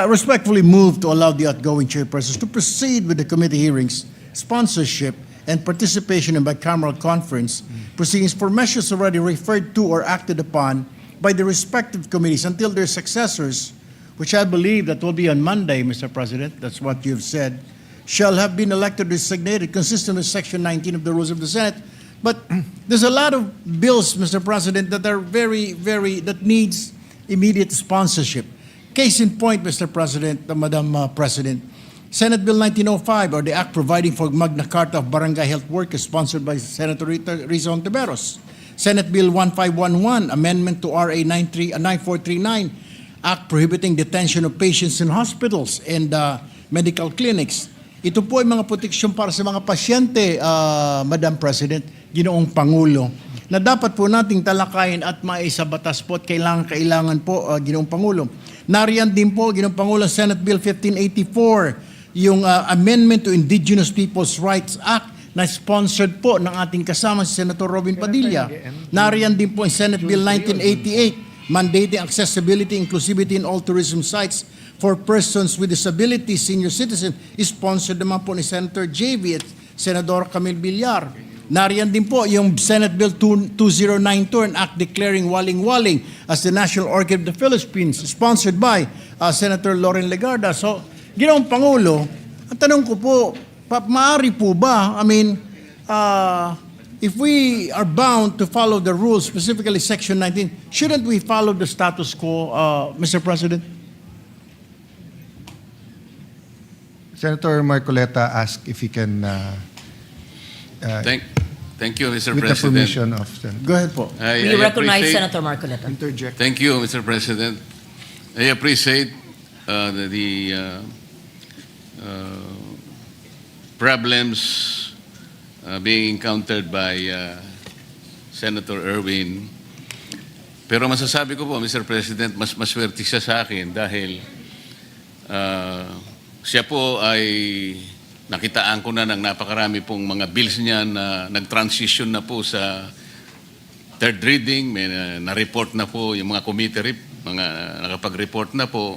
respectfully move to allow the outgoing chairpersons to proceed with the committee hearings, sponsorship, and participation in bicameral conference proceedings for measures already referred to or acted upon by the respective committees until their successors, which I believe that will be on Monday, Mr. President, that's what you've said, shall have been elected or designated consistent with Section 19 of the Rules of the Senate. But there's a lot of bills, Mr. President, that are that needs immediate sponsorship. Case in point, Mr. President, Madam President, Senate Bill 1905, or the act providing for Magna Carta of Barangay Health Workers, sponsored by Senator Riza Ontiveros. Senate Bill 1511, amendment to RA 9439, act prohibiting detention of patients in hospitals and medical clinics. Ito po ay mga proteksyon para sa mga pasyente, Madam President, Ginoong Pangulo, na dapat po nating talakayin at maisabatas po at kailangan po, Ginoong Pangulo. Nariyan din po, Ginoong Pangulo, Senate Bill 1584, yung Amendment to Indigenous Peoples' Rights Act na sponsored po ng ating kasama si Senator Robin Padilla. Nariyan din po ang Senate Bill 1988, mandating accessibility, inclusivity in all tourism sites for persons with disabilities, senior citizens, sponsored naman po ni Senator JV at Senador Camille Villar. Nariyan din po yung Senate Bill 2092, an act declaring Waling-Waling as the National Orchid of the Philippines, sponsored by Senator Loren Legarda. So, Ginoong Pangulo, ang tanong ko po, maaari po ba, if we are bound to follow the rules, specifically Section 19, shouldn't we follow the status quo, Mr. President? Senator Marcoleta asked if he can, Thank you, Mr. with the President. permission of Senator. Go ahead po. We recognize Senator Marcoleta. Interject. Thank you, Mr. President. I appreciate the problems being encountered by Senator Erwin. Pero masasabi ko po, Mr. President, mas maswerte siya sa akin dahil siya po ay nakitaan ko na ng napakarami pong mga bills niya na nag-transition na po sa third reading. May na-report na po yung mga committee, mga nakapag-report na po.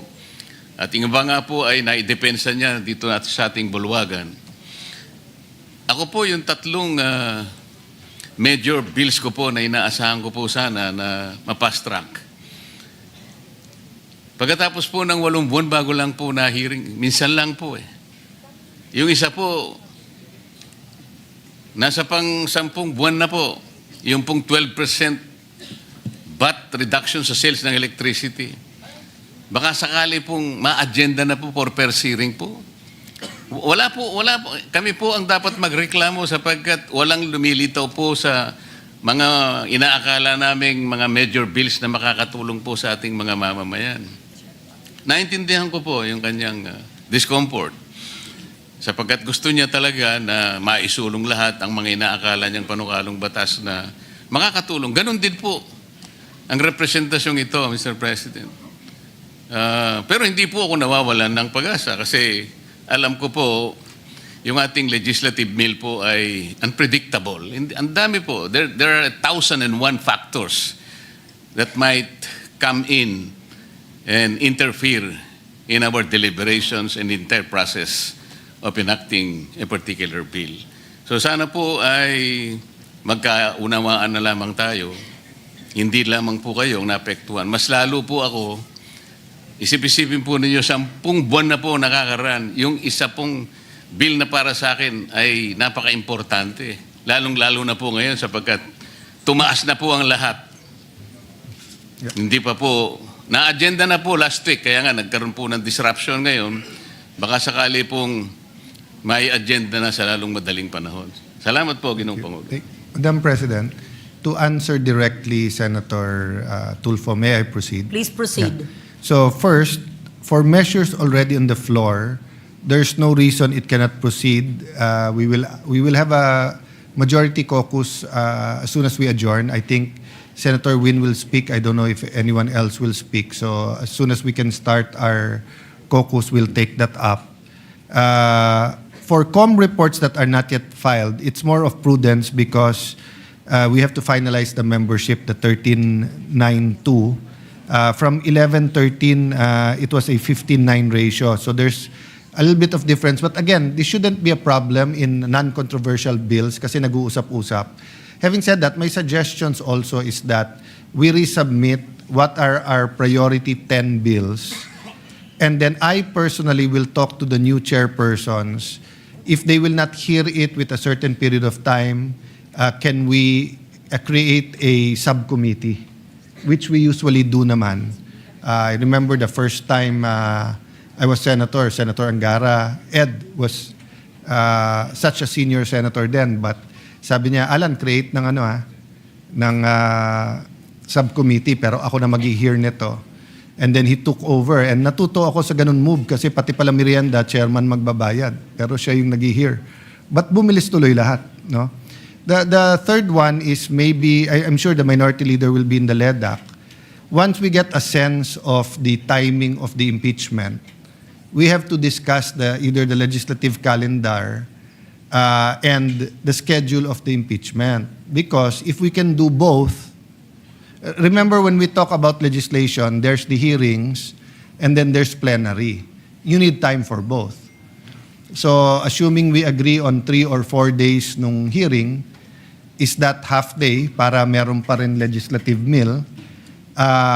At yung iba nga po ay naidepensa niya dito sa ating bulwagan. Ako po yung tatlong major bills ko po na inaasahan ko po sana na ma-fast track. Pagkatapos po ng 8 buwan bago lang po na hearing, minsan lang po eh. Yung isa po, nasa pang 10 buwan na po, yung pong 12% VAT reduction sa sales ng electricity. Baka sakali pong ma-agenda na po for first hearing po. Wala po. Kami po ang dapat magreklamo sapagkat walang lumilitaw po sa mga inaakala naming mga major bills na makakatulong po sa ating mga mamamayan. Naintindihan ko po yung kanyang discomfort. Sapagkat gusto niya talaga na maisulong lahat ang mga inaakala niyang panukalong batas na makakatulong. Ganon din po ang representasyong ito, Mr. President. Pero hindi po ako nawawalan ng pag-asa kasi alam ko po yung ating legislative meal po ay unpredictable. Ang dami po. There are 1,001 factors that might come in and interfere in our deliberations and entire process of enacting a particular bill. So sana po ay magkaunawaan na lamang tayo. Hindi lamang po kayong naapektuhan. Mas lalo po ako, isip-isipin po ninyo, 10 buwan na po nakakaraan. Yung isa pong bill na para sa akin ay napaka-importante. Lalong-lalo na po ngayon sapagkat tumaas na po ang lahat. Yeah. Hindi pa po, na-agenda na po last week, kaya nga nagkaroon po ng disruption ngayon. Baka sakali pong may agenda na sa lalong madaling panahon. Salamat po, Ginoong Pangulo. Madam President, to answer directly Senator Tulfo, may I proceed? Please proceed. Yeah. So first, for measures already on the floor, there's no reason it cannot proceed. We will have a majority caucus as soon as we adjourn. I think Senator Win will speak. I don't know if anyone else will speak. So as soon as we can start our caucus will take that up. For COM reports that are not yet filed, it's more of prudence because we have to finalize the membership, the 1392. From 11-13, it was a 15-9 ratio. So there's a little bit of difference. But again, this shouldn't be a problem in non-controversial bills kasi nag-uusap-usap. Having said that, my suggestions also is that we resubmit what are our priority 10 bills. And then I personally will talk to the new chairpersons. If they will not hear it with a certain period of time, can we create a subcommittee, which we usually do naman. I remember the first time I was Senator Angara. Ed was such a senior senator then, but sabi niya, Alan, create ng subcommittee, pero ako na mag-i-hear nito. And then he took over. And natuto ako sa ganun move kasi pati pala merienda, chairman magbabayad. Pero siya yung nag-i-hear. But bumilis tuloy lahat. No? The third one is maybe, I'm sure the minority leader will be in the LEDAC. Once we get a sense of the timing of the impeachment, we have to discuss either the legislative calendar and the schedule of the impeachment. Because if we can do both, remember when we talk about legislation, there's the hearings and then there's plenary. You need time for both. So assuming we agree on 3 or 4 days nung hearing, is that half day para meron pa rin legislative meal?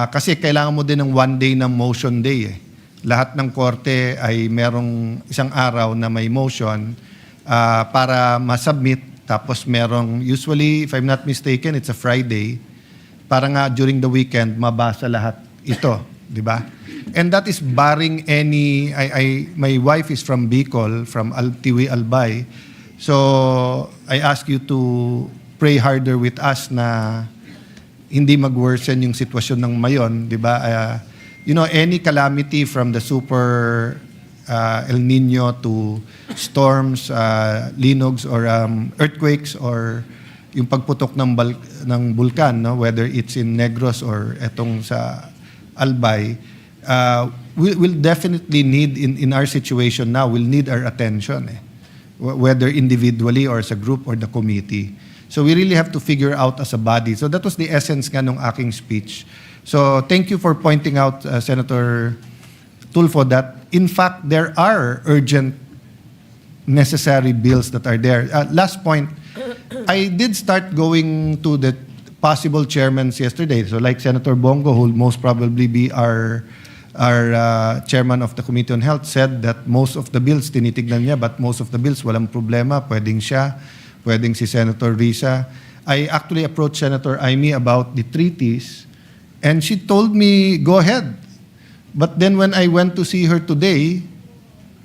Kasi kailangan mo din ng 1 day ng motion day. Lahat ng korte ay merong isang araw na may motion para masubmit. Tapos merong, usually, if I'm not mistaken, it's a Friday. Para nga during the weekend, mabasa lahat ito. Di ba? And that is barring any, my wife is from Bicol, from Tiwi Albay. So, I ask you to pray harder with us na hindi mag-worsen yung sitwasyon ng Mayon, di ba? Any calamity from the super El Nino to storms, linogs, or earthquakes, or yung pagputok ng bulkan, no? Whether it's in Negros or etong sa Albay, we'll definitely need, in our situation now, we'll need our attention, whether individually or as a group or the committee. So we really have to figure out as a body. So that was the essence nga nung aking speech. So thank you for pointing out, Senator Tulfo, that in fact there are urgent necessary bills that are there. Last point, I did start going to the possible chairmans yesterday. So like Senator Bongo, who will most probably be our chairman of the Committee on Health, said that most of the bills tinitignan niya, but most of the bills walang problema, pwedeng siya, pwedeng si Senator Risa. I actually approached Senator Amy about the treaties, and she told me, go ahead. But then when I went to see her today,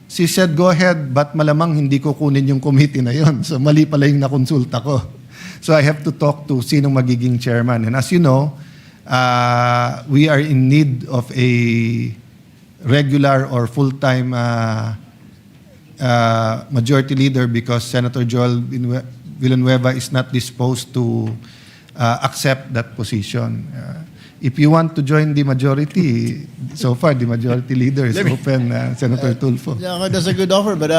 she said, go ahead, but malamang hindi ko kunin yung committee na yon. So mali pala yung nakonsulta ko. So I have to talk to sinong magiging chairman. And as you know, we are in need of a regular or full-time majority leader because Senator Joel Villanueva is not disposed to accept that position. If you want to join the majority, so far the majority leader is open, Senator Tulfo. Yeah, that's a good offer, but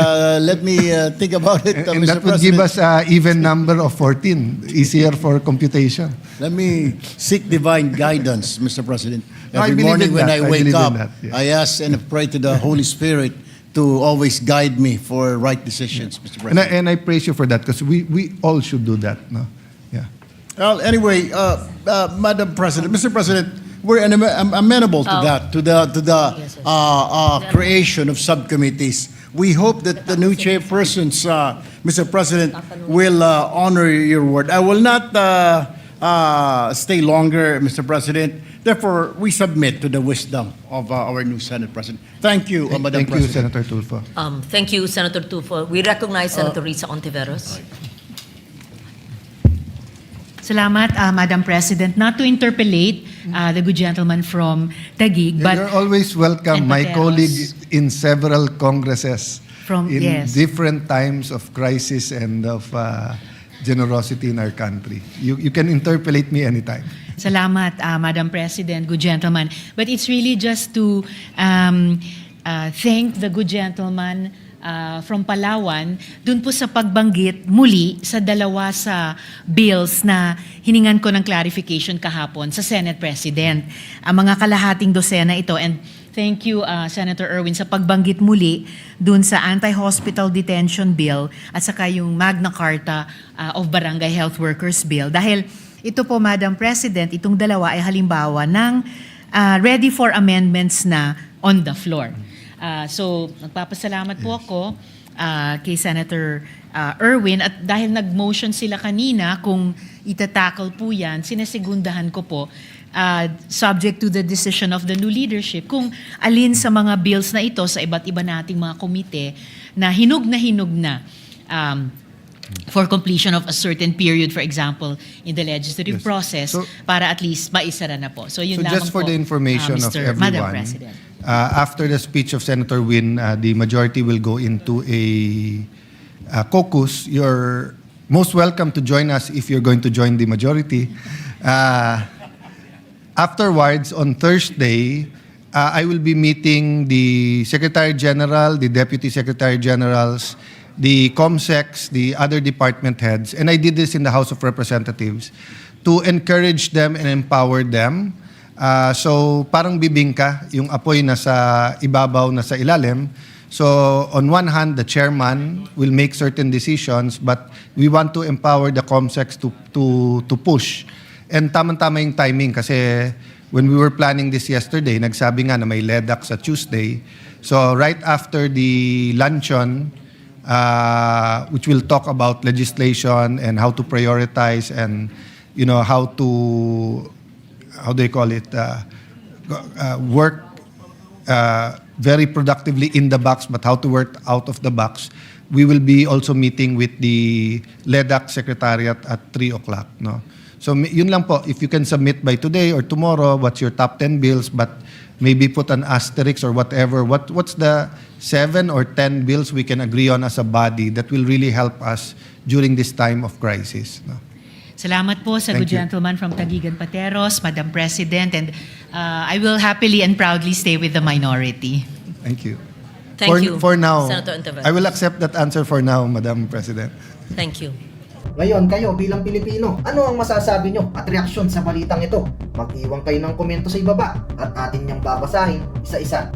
let me think about it, And Mr. that would President. give us an even number of 14, easier for computation. Let me seek divine guidance, Mr. President. No, I Every believe morning in when that. I I wake believe in up, that, yeah. I ask and pray to the Holy Spirit to always guide me for right decisions, Mr. President. And I praise you for that because we all should do that. No? Yeah. Well, anyway, Madam President, Mr. President, we're amenable to that, to the creation of subcommittees. We hope that the new chairpersons, Mr. President, will honor your word. I will not stay longer, Mr. President. Therefore, we submit to the wisdom of our new Senate President. Thank you, Madam Thank you, President. Senator Tulfo. Thank you, Senator Tufo. We recognize Senator Risa Ontiveros. Salamat, Madam President. Not to interpolate the good gentleman from Taguig, but You're always welcome, and my Mateos. colleague in several congresses in Yes. different times of crisis and of generosity in our country. You can interpolate me anytime. Salamat, Madam President, good gentleman. But it's really just to thank the good gentleman from Palawan dun po sa pagbanggit muli sa dalawa sa bills na hiningan ko ng clarification kahapon sa Senate President. Ang mga kalahating dosena ito, and thank you, Senator Erwin, sa pagbanggit muli dun sa Anti-Hospital Detention Bill at saka yung Magna Carta of Barangay Health Workers Bill. Dahil ito po, Madam President, itong dalawa ay halimbawa ng ready for amendments na on the floor. So, nagpapasalamat po ako kay Senator Erwin at dahil nag-motion sila kanina kung itatakal po yan, sinasegundahan ko po subject to the decision of the new leadership kung alin sa mga bills na ito sa iba't iba nating mga komite na hinug na for completion of a certain period, for example, in the legislative Yes. process, So- para at least maisara na po. So yun So lamang just for po, the information of Mr. Madam everyone, President. after the speech of Senator Win, the majority will go into a caucus. You're most welcome to join us if you're going to join the majority. Afterwards, on Thursday, I will be meeting the Secretary General, the Deputy Secretary Generals, the COMSECs, the other department heads, and I did this in the House of Representatives to encourage them and empower them. So parang bibingka, yung apoy na sa ibabaw na sa ilalim. So on one hand, the chairman will make certain decisions, but we want to empower the COMSECs to push. And tamang-tama yung timing kasi when we were planning this yesterday, nagsabi nga na may LEDAC sa Tuesday. So right after the luncheon, which will talk about legislation and how to prioritize and how do you call it, work very productively in the box, but how to work out of the box. We will be also meeting with the LEDAC Secretariat at 3 o'clock. No? So yun lang po, if you can submit by today or tomorrow, what's your top 10 bills, but maybe put an asterisk or whatever. What's the 7 or 10 bills we can agree on as a body that will really help us during this time of crisis? No? Salamat po sa Thank good you. gentleman from Taguigan Pateros, Madam President, and I will happily and proudly stay with the minority. Thank you. Thank you, For now, Senator Ontiveros. I will accept that answer for now, Madam President. Thank you. Ngayon, kayo bilang Pilipino, ano ang masasabi nyo at reaksyon sa balitang ito? Mag-iwan kayo ng komento sa ibaba at atin niyang babasahin isa-isa.